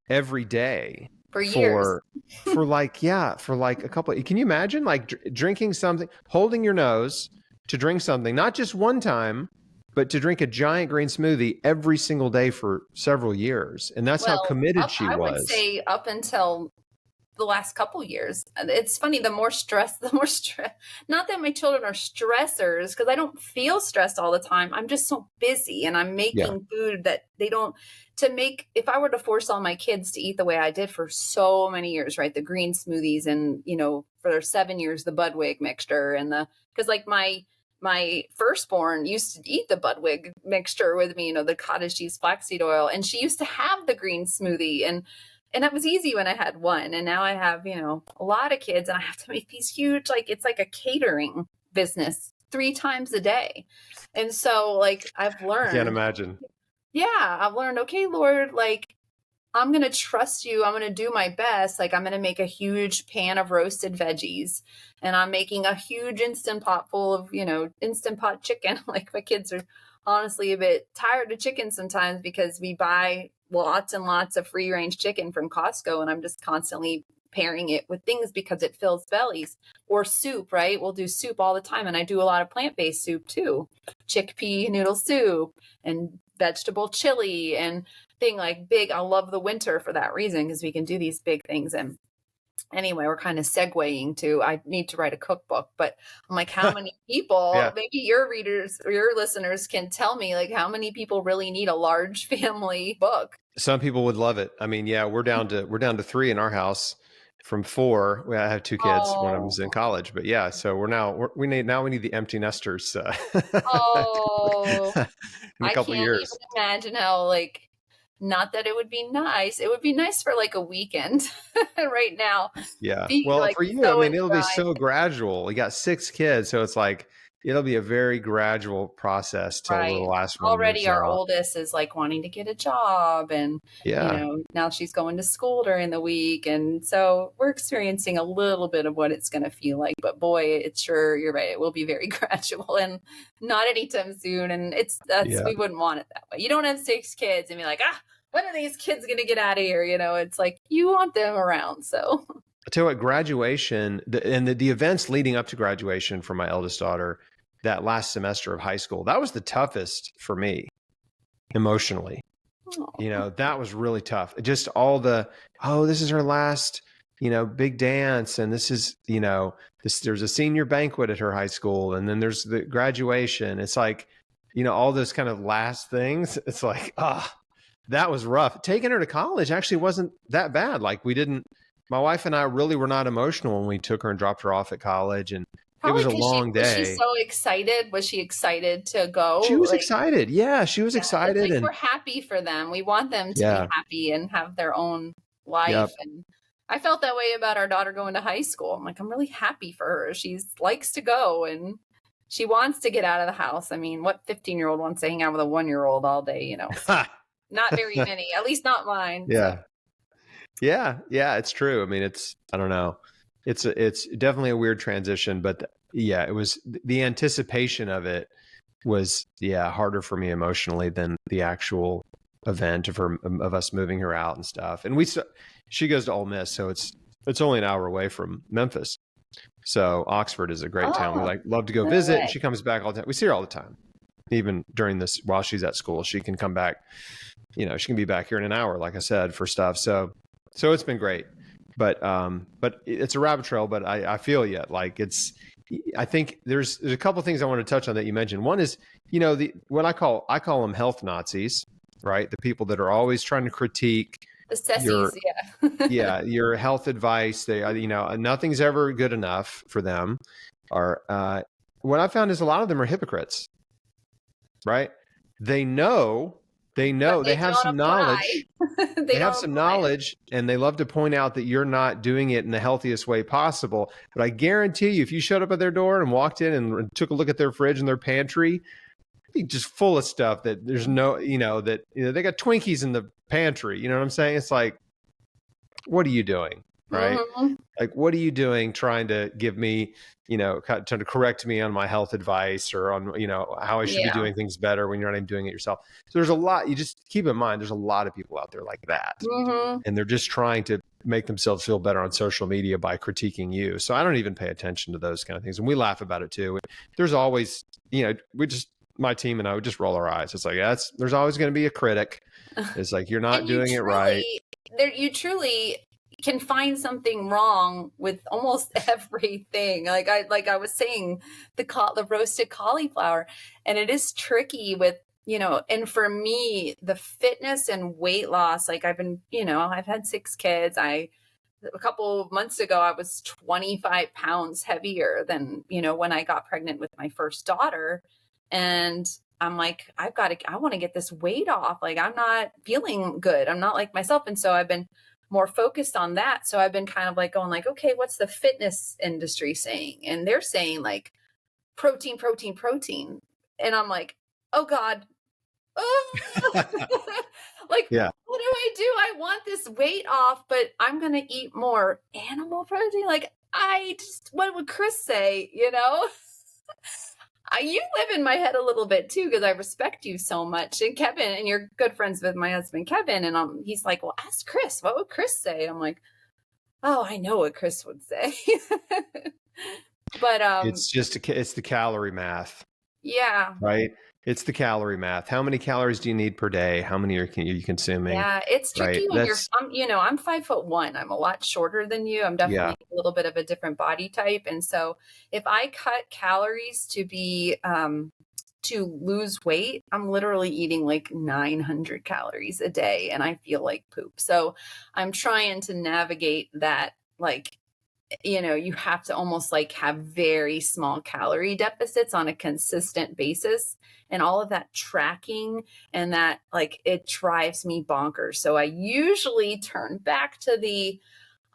every day for years. For like a couple. Can you imagine like drinking something, holding your nose to drink something, not just one time, but to drink a giant green smoothie every single day for several years. And that's how committed she was. I would say up until the last couple years. It's funny, the more stress, not that my children are stressors, because I don't feel stressed all the time. I'm just so busy, and I'm making food that they don't, if I were to force all my kids to eat the way I did for so many years, right? The green smoothies and, for 7 years, the Budwig mixture because like my firstborn used to eat the Budwig mixture with me, the cottage cheese flaxseed oil, and she used to have the green smoothie, and that was easy when I had one. And now I have, a lot of kids, and I have to make these huge, it's like a catering business 3 times a day. And so I've learned. I can't imagine. Yeah. I've learned, okay, Lord, I'm going to trust you. I'm going to do my best. I'm going to make a huge pan of roasted veggies, and I'm making a huge Instant Pot full of, Instant Pot chicken. My kids are honestly a bit tired of chicken sometimes because we buy lots and lots of free range chicken from Costco, and I'm just constantly pairing it with things because it fills bellies. Or soup, right? We'll do soup all the time. And I do a lot of plant-based soup too. Chickpea noodle soup and vegetable chili and big. I love the winter for that reason, because we can do these big things. And anyway, we're kind of segueing to, I need to write a cookbook, but I'm like, how many people, maybe your readers or your listeners can tell me how many people really need a large family book? Some people would love it. I mean, we're down to 3 in our house from 4. I have 2 kids. One of them's in college, but so we need the empty nesters. In a couple of years. I can't even imagine how not that it would be nice. It would be nice for a weekend right now. Yeah. Well, for you, it'll be so gradual. We got 6 kids. So it's it'll be a very gradual process till the last one. Already our oldest is wanting to get a job, and now she's going to school during the week. And so we're experiencing a little bit of what it's going to feel like, but boy, you're right. It will be very gradual and not anytime soon. And we wouldn't want it that way. You don't have 6 kids and be like, when are these kids going to get out of here? It's you want them around. So I tell you what, graduation and the events leading up to graduation for my eldest daughter, that last semester of high school, that was the toughest for me emotionally. That was really tough. Just all this is her last, big dance. And this is, there's a senior banquet at her high school. And then there's the graduation. It's all those kind of last things. It's that was rough. Taking her to college actually wasn't that bad. My wife and I really were not emotional when we took her and dropped her off at college, and probably it was a long day. Was she so excited? Was she excited to go? She was excited. Yeah, she was excited. And we're happy for them. We want them to be happy and have their own life. Yep. And I felt that way about our daughter going to high school. I'm I'm really happy for her. She likes to go and she wants to get out of the house. What 15-year-old wants to hang out with a 1-year-old all day, Not very many, at least not mine. Yeah. So. Yeah, it's true. I don't know. It's definitely a weird transition, but it was the anticipation of it was harder for me emotionally than the actual event of us moving her out and stuff. And she goes to Ole Miss, so it's only an hour away from Memphis. So Oxford is a great town. We love to go visit. And she comes back all the time. We see her all the time. Even during this, while she's at school, she can come back. She can be back here in an hour, like I said, for stuff. So it's been great, but it's a rabbit trail. But I feel I think there's a couple of things I want to touch on that you mentioned. One is, what I call them health Nazis, right? The people that are always trying to critique The your, sessies, yeah. yeah, your health advice, they are, nothing's ever good enough for them. Or what I found is a lot of them are hypocrites, right? They know, But they they have don't some apply. knowledge. They They have don't some apply it. knowledge, and they love to point out that you're not doing it in the healthiest way possible. But I guarantee you, if you showed up at their door and walked in and took a look at their fridge and their pantry, it'd be just full of stuff that there's no, they got Twinkies in the pantry. You know what I'm saying? It's like, what are you doing? Right? Mm-hmm. Like, what are you doing trying to give me, trying to correct me on my health advice or on, how I should be Yeah. doing things better when you're not even doing it yourself. So there's a lot, you just keep in mind, there's a lot of people out there like that. Mm-hmm. And they're just trying to make themselves feel better on social media by critiquing you. So I don't even pay attention to those kind of things. And we laugh about it too. There's always, my team and I would just roll our eyes. It's like, there's always going to be a critic. It's like, you're not doing it right. You truly can find something wrong with almost everything. Like I was saying, the roasted cauliflower, and it is tricky with, and for me, the fitness and weight loss, like I've been, I've had 6 kids. A couple of months ago, I was 25 pounds heavier than, when I got pregnant with my first daughter. And I'm like, I want to get this weight off. Like, I'm not feeling good. I'm not like myself. And so I've been more focused on that. So I've been kind of like going like, okay, what's the fitness industry saying? And they're saying like protein, protein, protein. And I'm like, oh God. Oh. Like, Yeah. what do I do? I want this weight off, but I'm going to eat more animal protein. Like, what would Chris say? You live in my head a little bit too, because I respect you so much. And Kevin, and you're good friends with my husband, Kevin. And he's like, well, ask Chris. What would Chris say? I'm like, oh, I know what Chris would say. But it's the calorie math. Yeah. Right. It's the calorie math. How many calories do you need per day? How many are you consuming? Yeah, it's tricky when That's, I'm 5'1". I'm a lot shorter than you. I'm definitely a little bit of a different body type. And so if I cut calories to be, to lose weight, I'm literally eating like 900 calories a day and I feel like poop. So I'm trying to navigate that, like, you have to almost like have very small calorie deficits on a consistent basis, and all of that tracking and that, like, it drives me bonkers. So I usually turn back to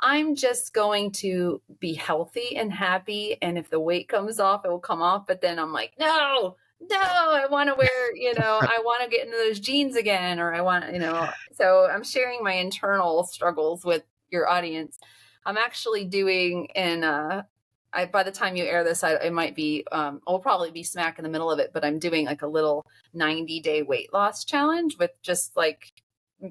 I'm just going to be healthy and happy. And if the weight comes off, it will come off. But then I'm like, no, I want to wear, I want to get into those jeans again, or I want, so I'm sharing my internal struggles with your audience. I'm actually doing by the time you air this, it might be, I'll probably be smack in the middle of it, but I'm doing like a little 90-day weight loss challenge with just like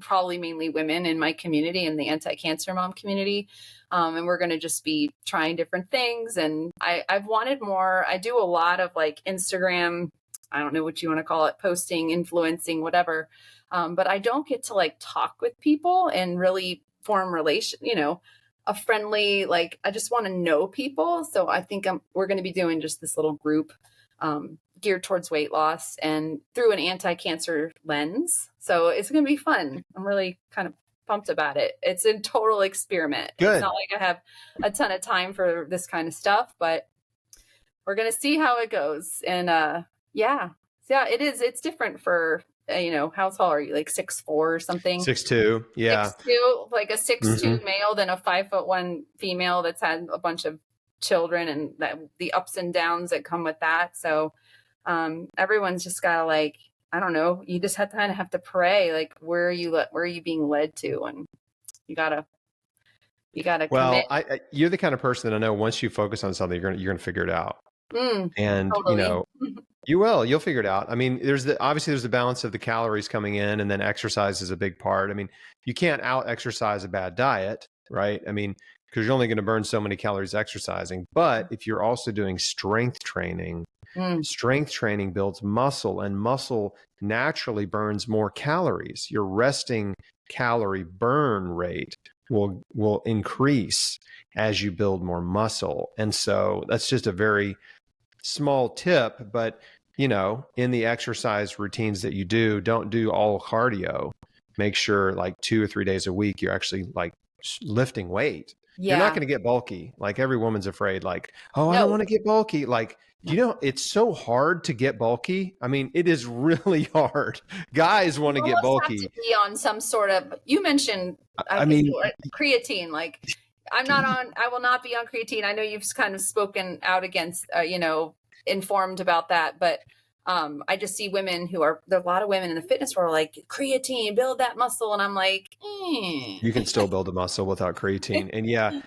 probably mainly women in my community, in the anti-cancer mom community. And we're going to just be trying different things. And I've wanted more. I do a lot of like Instagram, I don't know what you want to call it, posting, influencing, whatever. But I don't get to like talk with people and really form a friendly, like, I just want to know people. So I think we're going to be doing just this little group geared towards weight loss and through an anti-cancer lens. So it's going to be fun. I'm really kind of pumped about it. It's a total experiment. Good. It's not like I have a ton of time for this kind of stuff, but we're going to see how it goes. And yeah, it is. It's different for, how tall are you? Like 6'4" or something? 6'2". Yeah. 6'2", like a 6'2" male than a 5'1" female that's had a bunch of children, and the ups and downs that come with that. So everyone's just gotta, like, I don't know, you just kind of have to pray, like, where are you being led to? And you gotta Well, commit. you're the kind of person that I know once you focus on something, you're going to figure it out. And Totally. you'll figure it out. I mean, obviously there's the balance of the calories coming in, and then exercise is a big part. I mean, you can't out exercise a bad diet, right? I mean, because you're only going to burn so many calories exercising. But if you're also doing strength training builds muscle, and muscle naturally burns more calories. Your resting calorie burn rate will increase as you build more muscle. And so that's just a very small tip, but in the exercise routines that you do, don't do all cardio. make sure like 2 or 3 days a week, you're actually like lifting weight. You're not Yeah. going to get bulky. Like every woman's afraid, like, oh, I don't No. want to get bulky. Like, you know, it's so hard to get bulky. I mean, it is really hard. Guys want to You get almost have to bulky. be on some sort of, you mentioned, I mean, creatine. Like, I will not be on creatine. I know you've kind of spoken out against, informed about that, but I just see women there are a lot of women in the fitness world like creatine, build that muscle. And I'm like, you can still build a muscle without creatine. And yeah,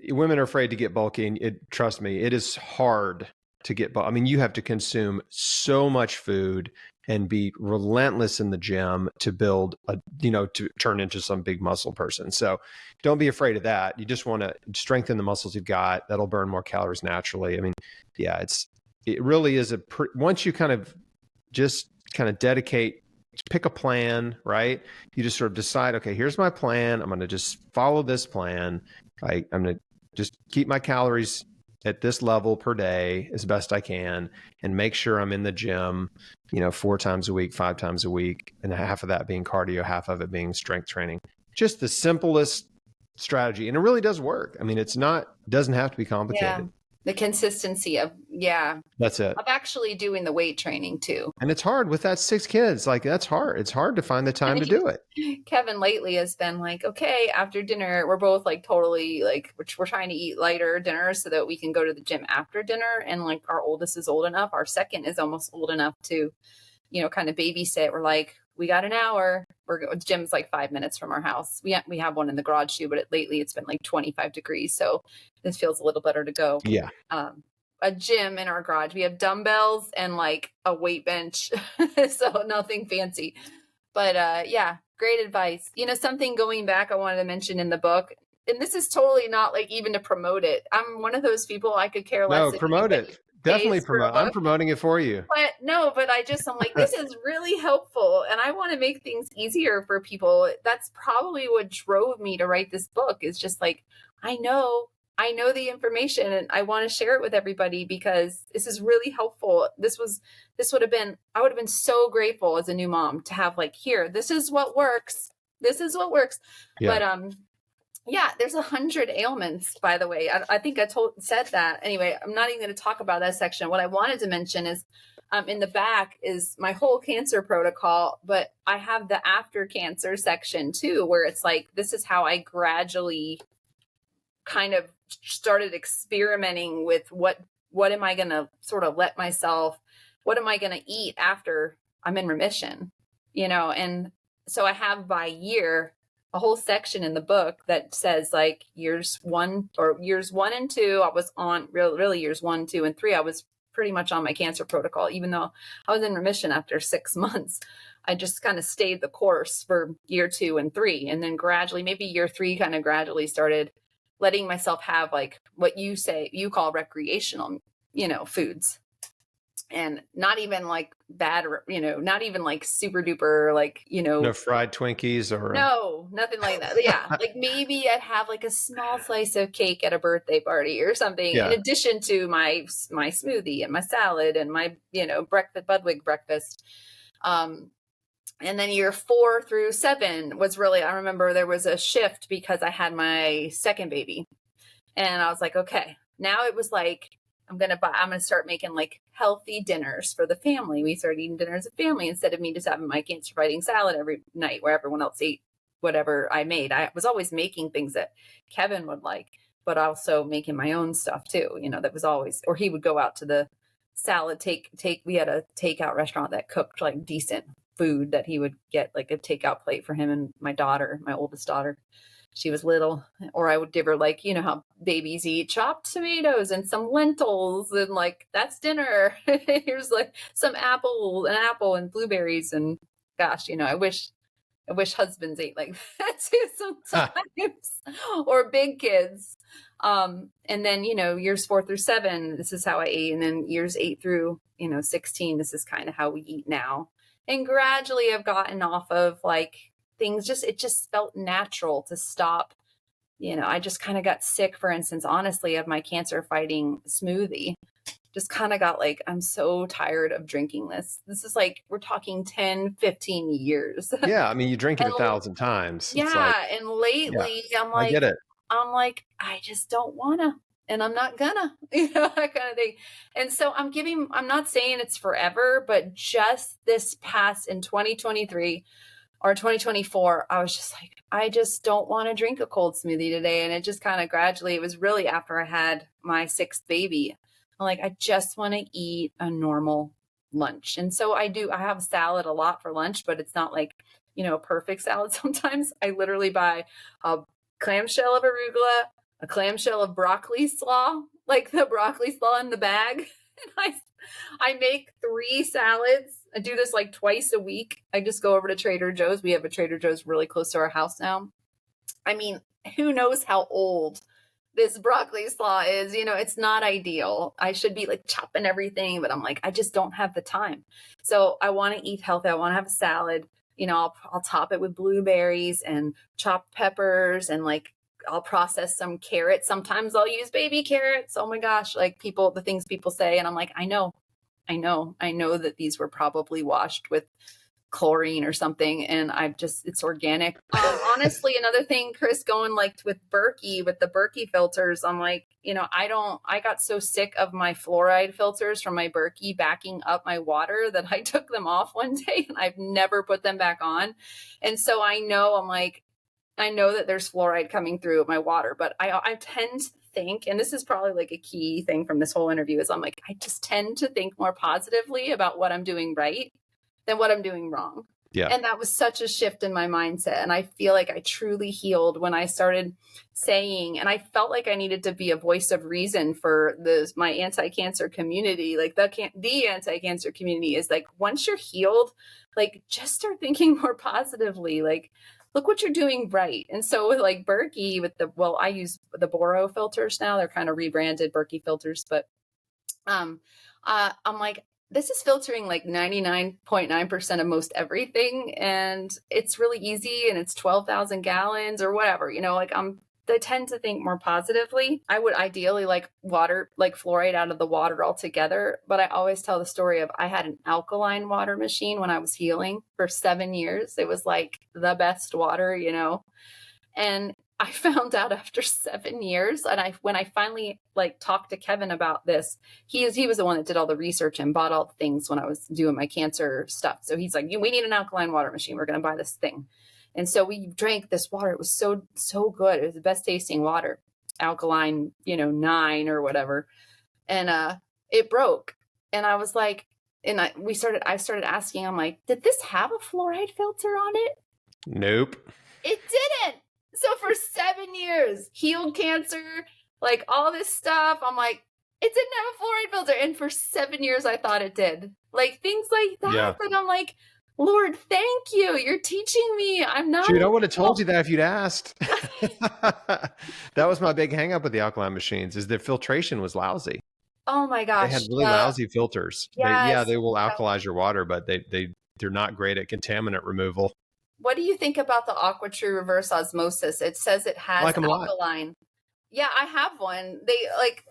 women are afraid to get bulky, and trust me, it is hard to get bulky. I mean, you have to consume so much food and be relentless in the gym to build to turn into some big muscle person. So don't be afraid of that. You just want to strengthen the muscles you've got. That'll burn more calories naturally. I mean, yeah, it really is once you kind of dedicate, pick a plan, right? You just sort of decide, okay, here's my plan. I'm going to just follow this plan. I'm going to just keep my calories at this level per day as best I can, and make sure I'm in the gym, 4 times a week, 5 times a week, and half of that being cardio, half of it being strength training. Just the simplest strategy. And it really does work. I mean, doesn't have to be complicated. yeah, the consistency of, That's it. of actually doing the weight training too. And it's hard with that 6 kids. Like, that's hard. It's hard to find the time to do it. Kevin lately has been like, okay, after dinner, we're both like totally like, we're trying to eat lighter dinner so that we can go to the gym after dinner. And like our oldest is old enough. Our second is almost old enough to, kind of babysit. We're like, we got an hour. The gym's like 5 minutes from our house. We have one in the garage too, but lately it's been like 25 degrees. So this feels a little better to go. Yeah. A gym in our garage. We have dumbbells and like a weight bench. So nothing fancy, but great advice. Something going back, I wanted to mention in the book, and this is totally not like even to promote it. I'm one of those people, I could care less. No, promote it. Definitely promote. I'm promoting it for you. But I'm like, this is really helpful. And I want to make things easier for people. That's probably what drove me to write this book, is just like, I know the information and I want to share it with everybody because this is really helpful. I would have been so grateful as a new mom to have like, here, this is what works. Yeah. But, there's 100 ailments, by the way. I think I said that. Anyway, I'm not even going to talk about that section. What I wanted to mention is in the back is my whole cancer protocol, but I have the after cancer section too, where it's like, this is how I gradually kind of started experimenting with what am I going to sort of what am I going to eat after I'm in remission, and so I have by year a whole section in the book that says like years 1 and 2, I was on really years 1, 2, and 3. I was pretty much on my cancer protocol, even though I was in remission after 6 months. I just kind of stayed the course for year 2 and 3. And then gradually, maybe year 3 kind of gradually started letting myself have like what you call recreational, foods. And not even like bad, not even like super duper, like, no fried Twinkies or no, nothing like that. Yeah. Like maybe I'd have like a small slice of cake at a birthday party or something, in addition to my smoothie and my salad and my, breakfast, Budwig breakfast. And then year 4 through 7 was really, I remember there was a shift because I had my second baby and I was like, okay, now it was like, I'm going to start making like healthy dinners for the family. We started eating dinner as a family instead of me just having my cancer fighting salad every night where everyone else ate whatever I made. I was always making things that Kevin would like, but also making my own stuff too. That was always, or he would go out to the salad we had a takeout restaurant that cooked like decent food that he would get like a takeout plate for him and my oldest daughter. She was little, or I would give her like, how babies eat chopped tomatoes and some lentils and like, that's dinner. Here's like an apple and blueberries. And gosh, I wish husbands ate like that too sometimes or big kids. And then, years 4 through 7, this is how I ate. And then years 8 through, 16, this is kind of how we eat now. And gradually I've gotten off of like, things it just felt natural to stop. I just kind of got sick, for instance, honestly, of my cancer fighting smoothie. just kind of got like, I'm so tired of drinking this. This is like, we're talking 10, 15 years. Yeah. I mean, you drink it And 1,000 times. It's like, yeah, and yeah, lately I get it. I'm like, I just don't wanna, and I'm not gonna, that kind of thing. And so I'm not saying it's forever, but just this past in 2023 or 2024, I was just like, I just don't want to drink a cold smoothie today. And it just kind of gradually, it was really after I had my sixth baby. I'm like, I just want to eat a normal lunch. And so I have salad a lot for lunch, but it's not like, a perfect salad. Sometimes I literally buy a clamshell of arugula, a clamshell of broccoli slaw, like the broccoli slaw in the bag. And I make 3 salads. I do this like twice a week. I just go over to Trader Joe's. We have a Trader Joe's really close to our house now. I mean, who knows how old this broccoli slaw is? It's not ideal. I should be like chopping everything, but I'm like, I just don't have the time. So I want to eat healthy. I want to have a salad. I'll top it with blueberries and chopped peppers, and like I'll process some carrots. Sometimes I'll use baby carrots. Oh my gosh, like the things people say. And I'm like, I know that these were probably washed with chlorine or something. And it's organic. Honestly, another thing, Chris, going like with the Berkey filters, I'm like, I got so sick of my fluoride filters from my Berkey backing up my water that I took them off one day and I've never put them back on. And so I know that there's fluoride coming through my water, but I tend to think, and this is probably like a key thing from this whole interview, is I'm like, I just tend to think more positively about what I'm doing right than what I'm doing wrong. Yeah. And that was such a shift in my mindset. And I feel like I truly healed when I started saying, and I felt like I needed to be a voice of reason for my anti-cancer community. Like the anti-cancer community is like, once you're healed, like just start thinking more positively. Like, look what you're doing right. And so with like Berkey, I use the Boro filters now. They're kind of rebranded Berkey filters, but I'm like, this is filtering like 99.9% of most everything. And it's really easy, and it's 12,000 gallons or whatever, I tend to think more positively. I would ideally like water, like fluoride out of the water altogether. But I always tell the story of, I had an alkaline water machine when I was healing for 7 years. It was like the best water, and I found out after 7 years, and when I finally like talked to Kevin about this, he was the one that did all the research and bought all the things when I was doing my cancer stuff. So he's like, we need an alkaline water machine. We're going to buy this thing. And so we drank this water. It was so, so good. It was the best tasting water, alkaline, 9 or whatever. And it broke. And I was like, I started asking, I'm like, did this have a fluoride filter on it? Nope. It didn't. So for 7 years, healed cancer, like all this stuff, I'm like, it didn't have a fluoride filter. And for 7 years, I thought it did. Like things like that. Yeah. And I'm like, Lord, thank you. You're teaching me. I'm not. Shoot, I would have told you that if you'd asked. That was my big hang up with the alkaline machines, is their filtration was lousy. Oh my gosh. They had really lousy filters. Yes. They will alkalize your water, but they're not great at contaminant removal. What do you think about the AquaTrue reverse osmosis? It says it has alkaline. Yeah, I have one.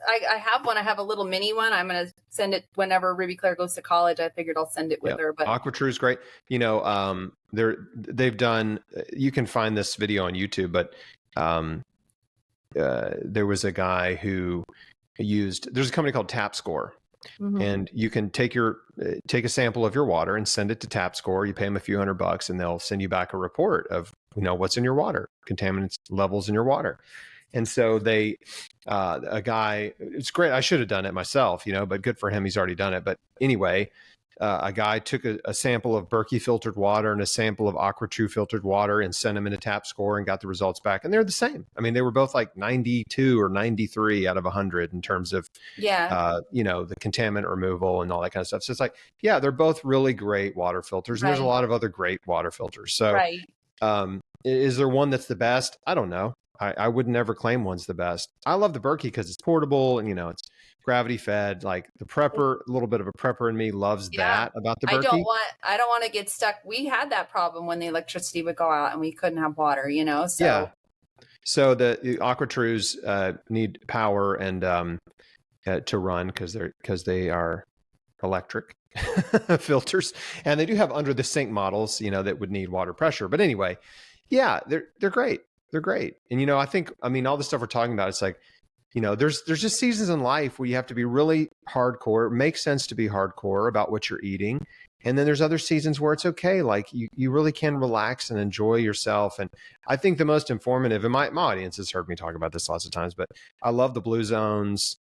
I have one. I have a little mini one. I'm going to send it whenever Ruby Claire goes to college. I figured I'll send it with her. But AquaTrue is great. They've done, you can find this video on YouTube, but there was a guy who there's a company called TapScore. Mm-hmm. And you can take a sample of your water and send it to TapScore. You pay them a few $100 and they'll send you back a report of, what's in your water, contaminants levels in your water. And so a guy, it's great. I should have done it myself, but good for him. He's already done it. But anyway, a guy took a sample of Berkey filtered water and a sample of AquaTrue filtered water and sent them into TapScore and got the results back. And they're the same. I mean, they were both like 92 or 93 out of 100 in terms of, the contaminant removal and all that kind of stuff. So it's like, yeah, they're both really great water filters. And there's a lot of other great water filters. So is there one that's the best? I don't know. I would never claim one's the best. I love the Berkey because it's portable and, it's gravity fed. Like the prepper, a little bit of a prepper in me loves that about the Berkey. I don't want to get stuck. We had that problem when the electricity would go out and we couldn't have water, so. Yeah. So the AquaTrues need power and to run because they are electric filters, and they do have under the sink models, that would need water pressure. But anyway, yeah, they're great. They're great. And I mean, all the stuff we're talking about, it's like, there's just seasons in life where you have to be really hardcore. It makes sense to be hardcore about what you're eating. And then there's other seasons where it's okay. Like you really can relax and enjoy yourself. And I think the most informative, and my audience has heard me talk about this lots of times, but I love the blue zones.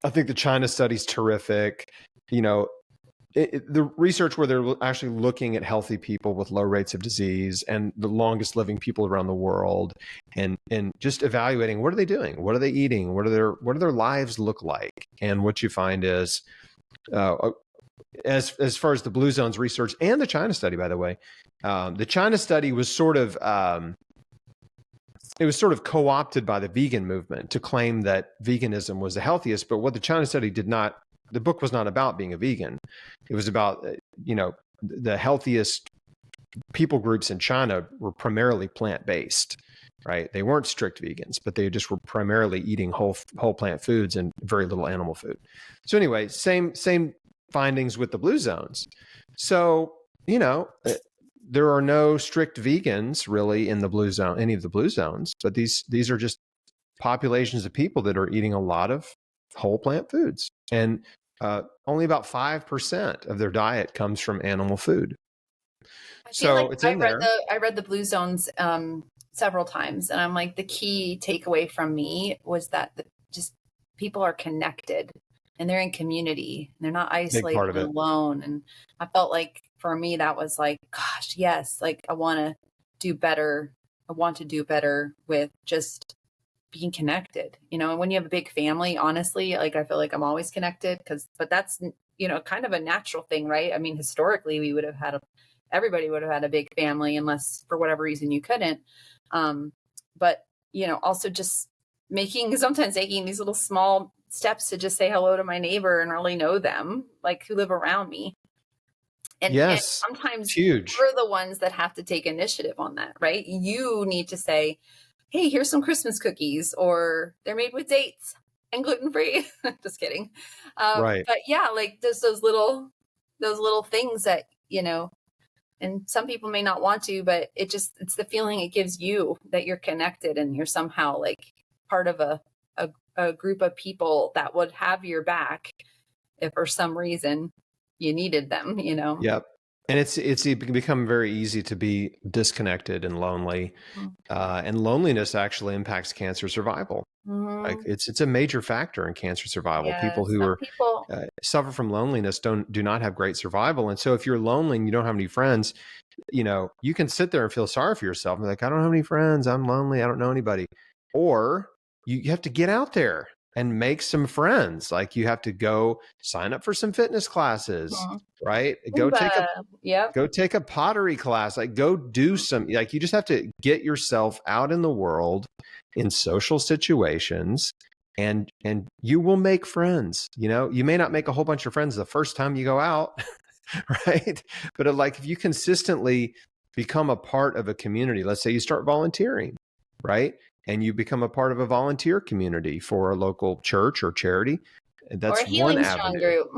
I think the China study's terrific. The research where they're actually looking at healthy people with low rates of disease and the longest living people around the world, and just evaluating, what are they doing? What are they eating? What do their lives look like? And what you find is, as far as the blue zones research and the China study, by the way, the China study was sort of co-opted by the vegan movement to claim that veganism was the healthiest. But what the China study the book was not about being a vegan. It was about, the healthiest people groups in China were primarily plant-based, right? They weren't strict vegans, but they just were primarily eating whole plant foods and very little animal food. So anyway, same findings with the blue zones. So, there are no strict vegans really in the blue zone, any of the blue zones, but these are just populations of people that are eating a lot of whole plant foods. And only about 5% of their diet comes from animal food. So like it's in there. I read the blue zones several times, and I'm like, the key takeaway from me was that just people are connected and they're in community and they're not isolated and alone. And I felt like for me, that was like, gosh, yes, like I want to do better. I want to do better with just being connected, and when you have a big family, honestly, like I feel like I'm always connected but that's, kind of a natural thing, right? I mean, historically everybody would have had a big family unless for whatever reason you couldn't. But, also just sometimes taking these little small steps to just say hello to my neighbor and really know them, like who live around me. And, yes, and sometimes huge. we're the ones that have to take initiative on that, right? You need to say, hey, here's some Christmas cookies, or they're made with dates and gluten-free. Just kidding. Right. But yeah, like just those little things that, and some people may not want to, but it's the feeling it gives you that you're connected and you're somehow like part of a group of people that would have your back if for some reason you needed them, Yep. And it's become very easy to be disconnected and lonely, and loneliness actually impacts cancer survival. Mm-hmm. Like it's a major factor in cancer survival. Yes, people who suffer from loneliness do not have great survival. And so if you're lonely and you don't have any friends, you can sit there and feel sorry for yourself and be like, I don't have any friends. I'm lonely. I don't know anybody. Or you have to get out there and make some friends. Like you have to go sign up for some fitness classes, right? Go take a pottery class, like go do some, like you just have to get yourself out in the world in social situations, and you will make friends. You may not make a whole bunch of friends the first time you go out, right? But like if you consistently become a part of a community, let's say you start volunteering, right? And you become a part of a volunteer community for a local church or charity. That's one avenue. Group.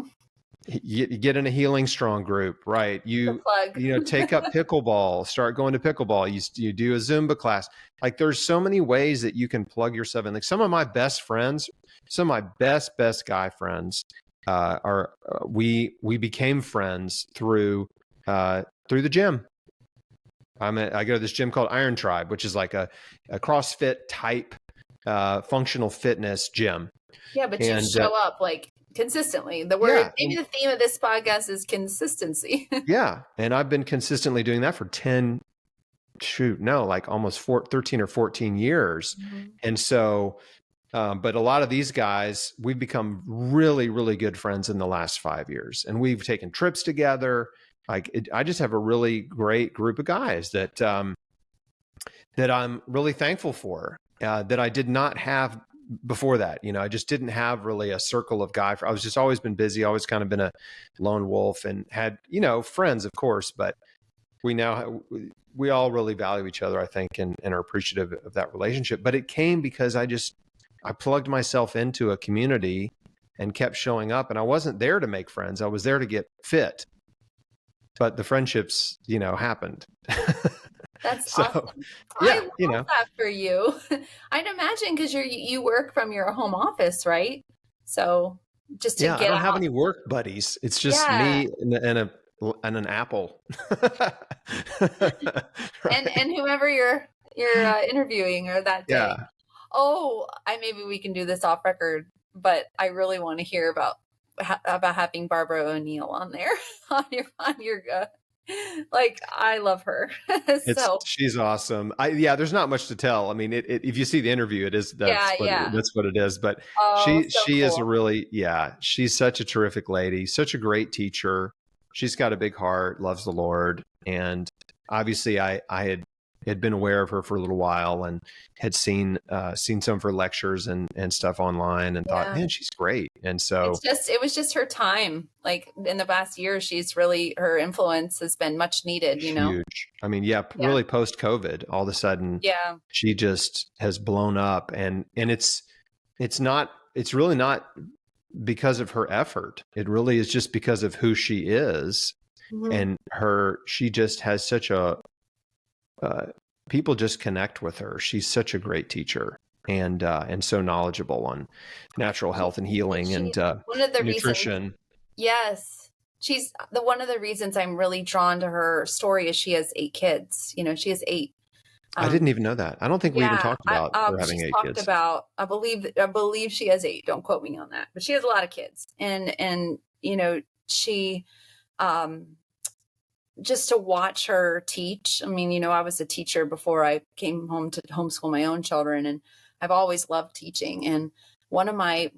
You get in a Healing Strong group, right? You take up pickleball, start going to pickleball. You do a Zumba class. Like there's so many ways that you can plug yourself in. Like some of my best friends, some of my best guy friends we became friends through the gym. I go to this gym called Iron Tribe, which is like a CrossFit type functional fitness gym. Yeah, but you show up like consistently. Maybe the theme of this podcast is consistency. Yeah, and I've been consistently doing that for almost 13 or 14 years. Mm-hmm. And so, but a lot of these guys, we've become really, really good friends in the last 5 years, and we've taken trips together. I just have a really great group of guys that I'm really thankful for, that I did not have before that. I just didn't have really a circle of guys. I was just always been busy, always kind of been a lone wolf, and had, friends, of course, but we all really value each other, I think, and are appreciative of that relationship. But it came because I just I plugged myself into a community and kept showing up, and I wasn't there to make friends. I was there to get fit, but the friendships, happened. That's So, awesome. yeah, I love that for you. I'd imagine because you work from your home office, right? So just to yeah, I get don't have out. any work buddies. It's just Yeah. me and an apple. Right? And whoever you're interviewing or that day. Yeah. Oh, maybe we can do this off record, but I really want to hear about having Barbara O'Neill on there on your like I love her. So She's awesome. There's not much to tell. I mean, if you see the interview, yeah, yeah. that's what it is. But Oh, so she is cool. she's such a terrific lady, such a great teacher. She's got a big heart, loves the Lord, and obviously I had been aware of her for a little while and had seen some of her lectures and stuff online and thought, Yeah. man, she's great. And so It was just her time. Like in the past year, her influence has been much needed, huge. I mean, really post COVID, all of a sudden, Yeah. she just has blown up, and it's really not because of her effort. It really is just because of who she is, and she just has such a people just connect with her. She's such a great teacher and so knowledgeable on natural health and healing and one of the nutrition. Reasons, yes. She's one of the reasons I'm really drawn to her story is she has 8 kids. She has 8. I didn't even know that. I don't think we even talked about her having 8 kids. I believe she has 8. Don't quote me on that, but she has a lot of kids. And she, just to watch her teach. I mean, I was a teacher before I came home to homeschool my own children, and I've always loved teaching. And one of my,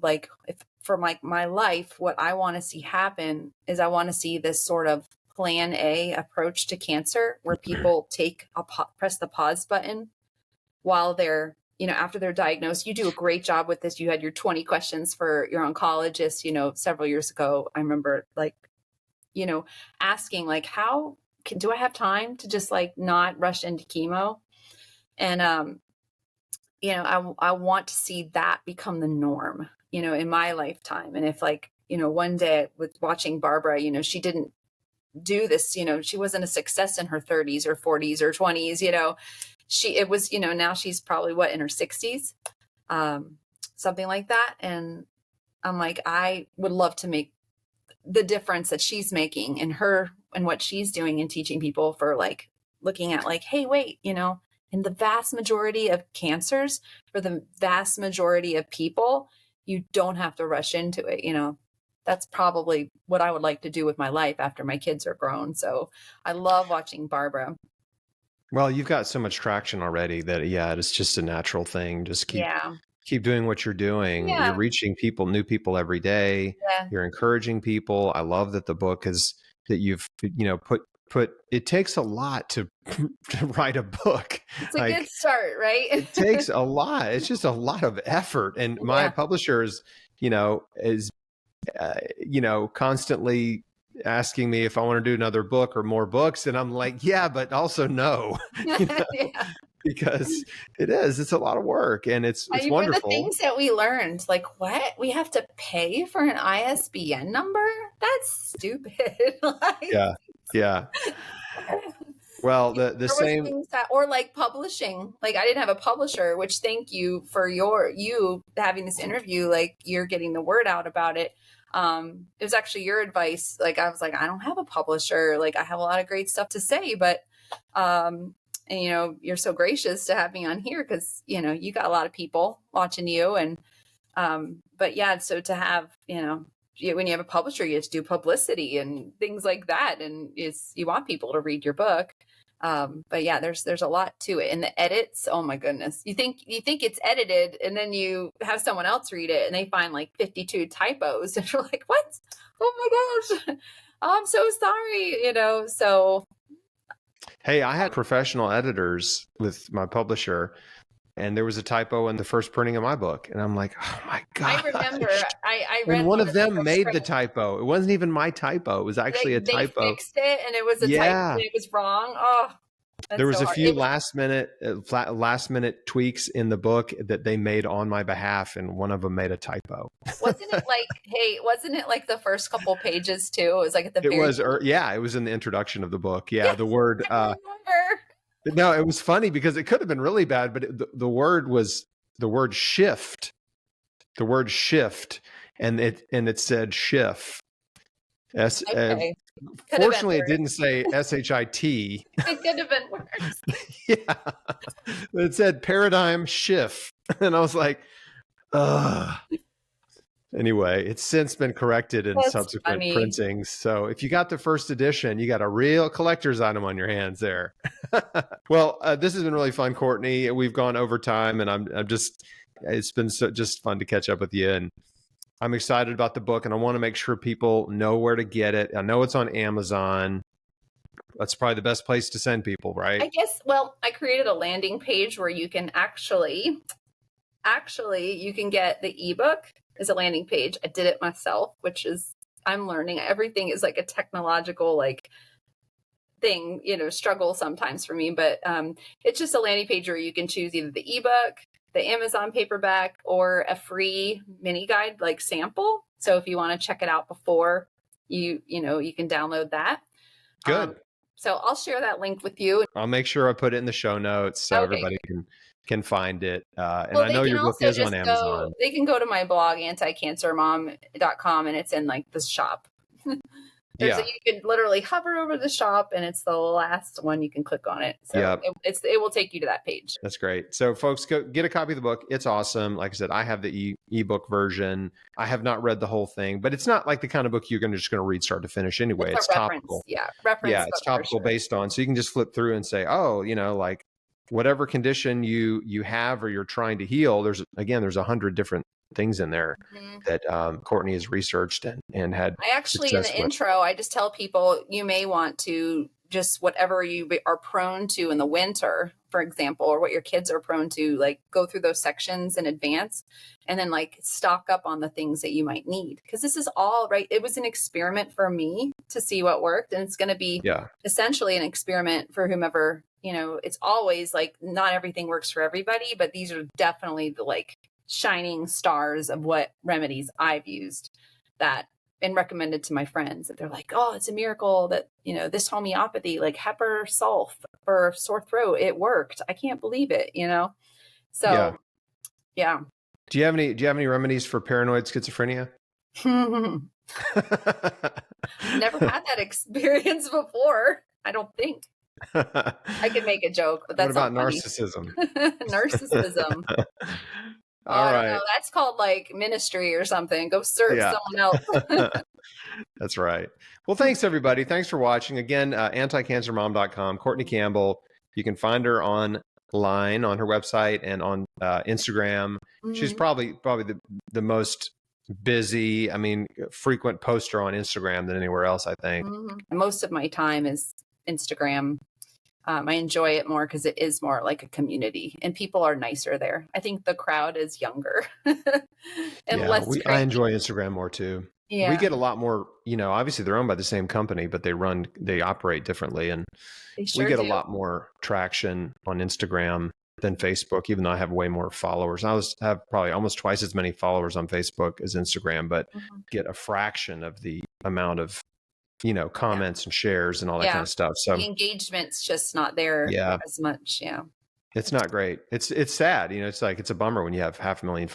for my life, what I want to see happen is I want to see this sort of plan A approach to cancer where people press the pause button while they're, after they're diagnosed. You do a great job with this. You had your 20 questions for your oncologist, several years ago. I remember asking how do I have time to just not rush into chemo? And, I want to see that become the norm, in my lifetime. And if one day with watching Barbara, she didn't do this, she wasn't a success in her 30s or 40s or 20s, it was, now she's probably in her 60s, something like that. And I'm I would love to make the difference that she's making in her and what she's doing and teaching people for looking at hey, wait, in the vast majority of cancers, for the vast majority of people, you don't have to rush into it. That's probably what I would like to do with my life after my kids are grown. So I love watching Barbara. Well, you've got so much traction already that, it's just a natural thing. Just keep doing what you're doing. Yeah. You're reaching new people every day. Yeah. You're encouraging people. I love that the book that you've, put, it takes a lot to write a book. It's a good start, right? It takes a lot. It's just a lot of effort. And my publisher is constantly asking me if I want to do another book or more books. And I'm like, yeah, but also no. Because it's a lot of work, and it's wonderful. The things that we learned, what? We have to pay for an ISBN number? That's stupid. Yeah. Well, the same things that, or publishing. I didn't have a publisher, which thank you for you having this interview. You're getting the word out about it. It was actually your advice. I was I don't have a publisher. I have a lot of great stuff to say, but and you're so gracious to have me on here because you got a lot of people watching you. And but so to have when you have a publisher, you have to do publicity and things like that, and you want people to read your book. But there's a lot to it. And the edits, oh my goodness, you think it's edited, and then you have someone else read it and they find 52 typos, and you're like, what? Oh my gosh, oh, I'm so sorry. So hey, I had professional editors with my publisher, and there was a typo in the first printing of my book. And I'm like, oh my God. I remember I read and one of them made the typo. It wasn't even my typo. It was actually a typo. They fixed it, and it was a typo, and it was wrong. Oh, There was so a hard. few last minute tweaks in the book that they made on my behalf, and one of them made a typo. Wasn't it like the first couple pages too? It was like at the It very was, yeah, it was in the introduction of the book. Yeah, Yes, the word. I remember. No, it was funny because it could have been really bad, but the word was the word shift. The word shift, and it said shift. Okay. Fortunately, it didn't say S-H-I-T. It could have been worse. Yeah, it said paradigm shift, and I was like, ugh. Anyway, it's since been corrected in subsequent printings. So if you got the first edition, you got a real collector's item on your hands there. Well, this has been really fun, Courtney. We've gone over time, and it's been just fun to catch up with you. And I'm excited about the book, and I want to make sure people know where to get it. I know it's on Amazon. That's probably the best place to send people, right? I guess, well, I created a landing page where you can actually you can get the ebook as a landing page. I did it myself, which is, I'm learning. Everything is like a technological thing, struggle sometimes for me, but it's just a landing page where you can choose either the ebook, the Amazon paperback, or a free mini guide sample. So if you want to check it out before you can download that. Good. So I'll share that link with you. I'll make sure I put it in the show notes so everybody can find it. And I know your book is on Amazon. They can go to my blog, anticancermom.com, and it's in the shop. You can literally hover over the shop, and it's the last one. You can click on it. So it will take you to that page. That's great. So folks, go get a copy of the book. It's awesome. Like I said, I have the ebook version. I have not read the whole thing, but it's not like the kind of book you're just going to read start to finish anyway. It's topical. It's topical based on. So you can just flip through and say, oh, whatever condition you have or you're trying to heal, there's 100 different things in there that Courtney has researched and had. I actually, in the intro, I just tell people you may want to just whatever you are prone to in the winter, for example, or what your kids are prone to, go through those sections in advance and then stock up on the things that you might need. Because this is all right. It was an experiment for me to see what worked. And it's going to be essentially an experiment for whomever, it's always not everything works for everybody, but these are definitely the shining stars of what remedies I've used that and recommended to my friends that they're like, oh, it's a miracle that, this homeopathy, Hepar sulf for sore throat, it worked. I can't believe it, So, yeah. Do you have any remedies for paranoid schizophrenia? Never had that experience before. I don't think. I could make a joke, but that's what about not funny. narcissism? Narcissism. All right. I don't know. That's called ministry or something. Go search someone else. That's right. Well, thanks everybody. Thanks for watching. Again, anticancermom.com, Courtney Campbell. You can find her online on her website and on Instagram. Mm-hmm. She's probably the most busy, frequent poster on Instagram than anywhere else, I think. Mm-hmm. Most of my time is Instagram. I enjoy it more because it is more like a community and people are nicer there. I think the crowd is younger and less. I enjoy Instagram more too. Yeah. We get a lot more, obviously they're owned by the same company, but they operate differently. And we get a lot more traction on Instagram than Facebook, even though I have way more followers. I have probably almost twice as many followers on Facebook as Instagram, but get a fraction of the amount of comments and shares and all that kind of stuff. So the engagement's just not there as much. Yeah. It's not great. It's sad. It's it's a bummer when you have 500,000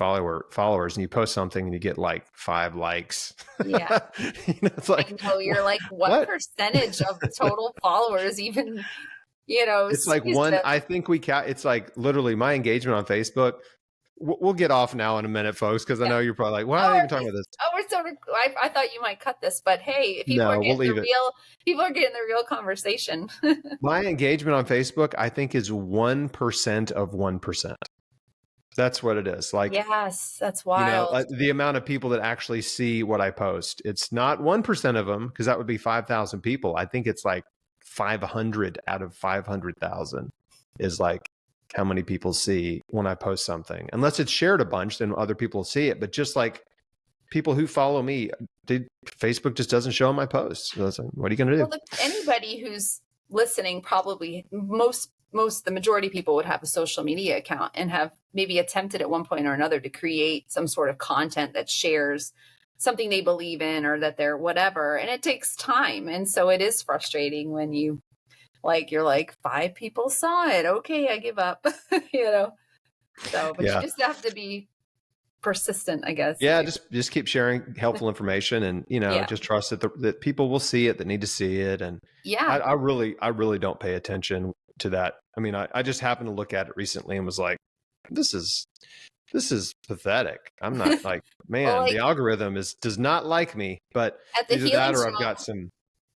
followers and you post something and you get 5 likes. Yeah. It's I know you're what percentage of total followers even, it's one, I think it's literally my engagement on Facebook. We'll get off now in a minute, folks, because I know you're probably why are they even talking about this? Oh, we're sort of. I thought you might cut this, but hey, if people are getting people are getting the real conversation. My engagement on Facebook, I think, is 1% of 1%. That's what it is. Yes, that's wild. The amount of people that actually see what I post. It's not 1% of them, because that would be 5,000 people. I think it's 500 out of 500,000 is how many people see when I post something. Unless it's shared a bunch, then other people see it. But just people who follow me, Facebook just doesn't show my posts. So what are you going to do? Well, anybody who's listening, probably the majority of people would have a social media account and have maybe attempted at one point or another to create some sort of content that shares something they believe in or that they're whatever. And it takes time. And so it is frustrating when you're like, 5 people saw it. Okay, I give up, So, but you just have to be persistent, I guess. Yeah, just keep sharing helpful information, and just trust that people will see it that need to see it. And I really don't pay attention to that. I mean, I just happened to look at it recently and was like, this is pathetic. I'm not like, man, well, the algorithm does not like me. But either that or I've got some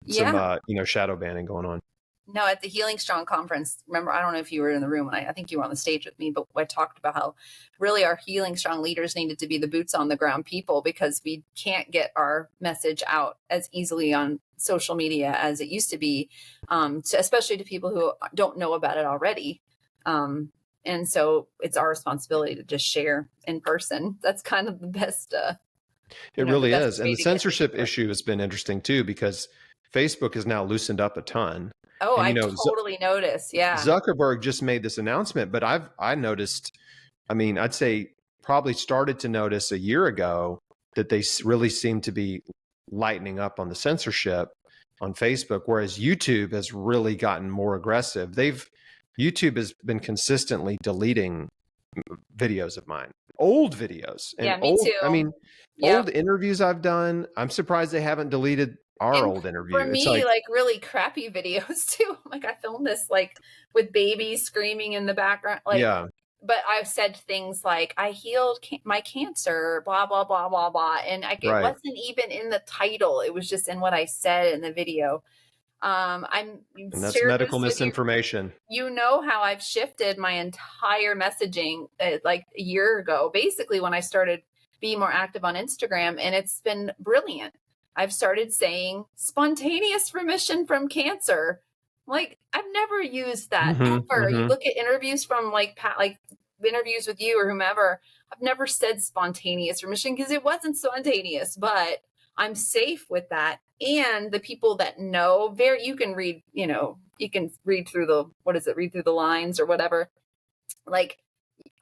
shadow banning going on. No, at the Healing Strong conference, remember, I don't know if you were in the room, and I think you were on the stage with me, but I talked about how really our Healing Strong leaders needed to be the boots on the ground people, because we can't get our message out as easily on social media as it used to be, especially to people who don't know about it already. And so it's our responsibility to just share in person. That's kind of the best. It really is. And the censorship issue has been interesting too, because Facebook has now loosened up a ton. Oh, I totally noticed. Yeah. Zuckerberg just made this announcement, but I noticed, I mean, I'd say probably started to notice a year ago that they really seem to be lightening up on the censorship on Facebook, whereas YouTube has really gotten more aggressive. YouTube has been consistently deleting videos of mine, old videos. And me too. I mean, old interviews I've done. I'm surprised they haven't deleted our old interview. For me, like really crappy videos too. Like I filmed this like with babies screaming in the background. But I've said things like, I healed my cancer, blah, blah, blah, blah, blah. And it wasn't even in the title. It was just in what I said in the video. And that's medical misinformation. You know how I've shifted my entire messaging like a year ago, basically when I started being more active on Instagram, and it's been brilliant. I've started saying spontaneous remission from cancer. Like I've never used that ever. You look at interviews from like interviews with you or whomever, I've never said spontaneous remission because it wasn't spontaneous, but I'm safe with that. And the people that know, you can read, you can read through read through the lines or whatever. Like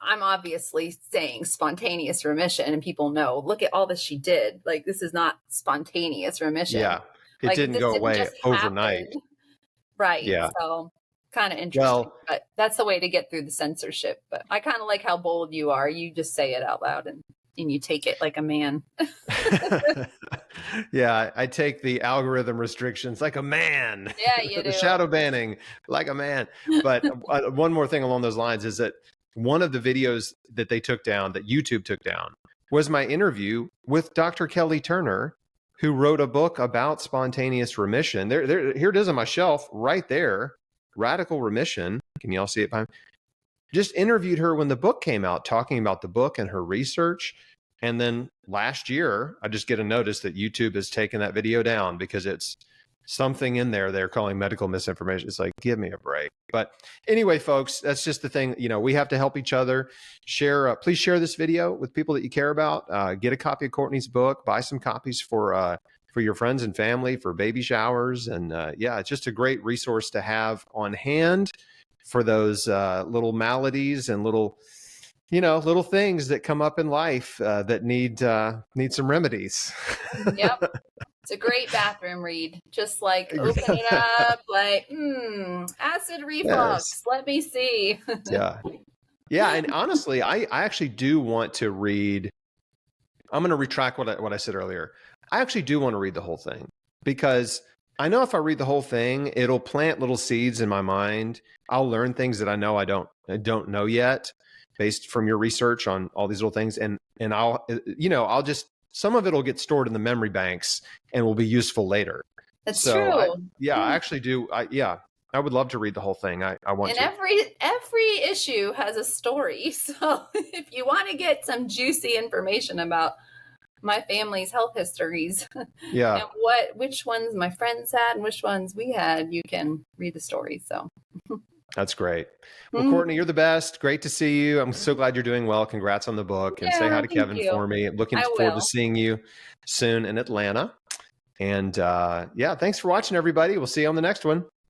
I'm obviously saying spontaneous remission, and people know, look at all this she did. Like this is not spontaneous remission. Yeah. It didn't go away overnight. Right. Yeah. So kind of interesting, but that's the way to get through the censorship. But I kind of like how bold you are. You just say it out loud and you take it like a man. Yeah, I take the algorithm restrictions like a man. Yeah, you do. The shadow banning like a man. But one more thing along those lines is that one of the videos that they took down, that YouTube took down, was my interview with Dr. Kelly Turner, who wrote a book about spontaneous remission. Here it is on my shelf right there, Radical Remission. Can you all see it behind me? Just interviewed her when the book came out, talking about the book and her research. And then last year, I just get a notice that YouTube has taken that video down because it's something in there they're calling medical misinformation. It's like, give me a break. But anyway, folks, that's just the thing. We have to help each other. Please share this video with people that you care about. Get a copy of Courtney's book. Buy some copies for your friends and family, for baby showers. And it's just a great resource to have on hand for those little maladies and little things that come up in life that need some remedies. Yep. It's a great bathroom read. Just like open it up, like, acid reflux. Yes. Let me see. Yeah. And honestly, I actually do want to read. I'm going to retract what I said earlier. I actually do want to read the whole thing, because I know if I read the whole thing, it'll plant little seeds in my mind. I'll learn things that I know I don't know yet, based from your research on all these little things. And I'll just, some of it will get stored in the memory banks and will be useful later. That's true. I actually do. I would love to read the whole thing. I want to. And every issue has a story. So if you want to get some juicy information about my family's health histories, and which ones my friends had and which ones we had, you can read the story. So that's great. Well, Courtney, you're the best. Great to see you. I'm so glad you're doing well. Congrats on the book, and say hi to Kevin for me. Looking forward to seeing you soon in Atlanta. And thanks for watching, everybody. We'll see you on the next one.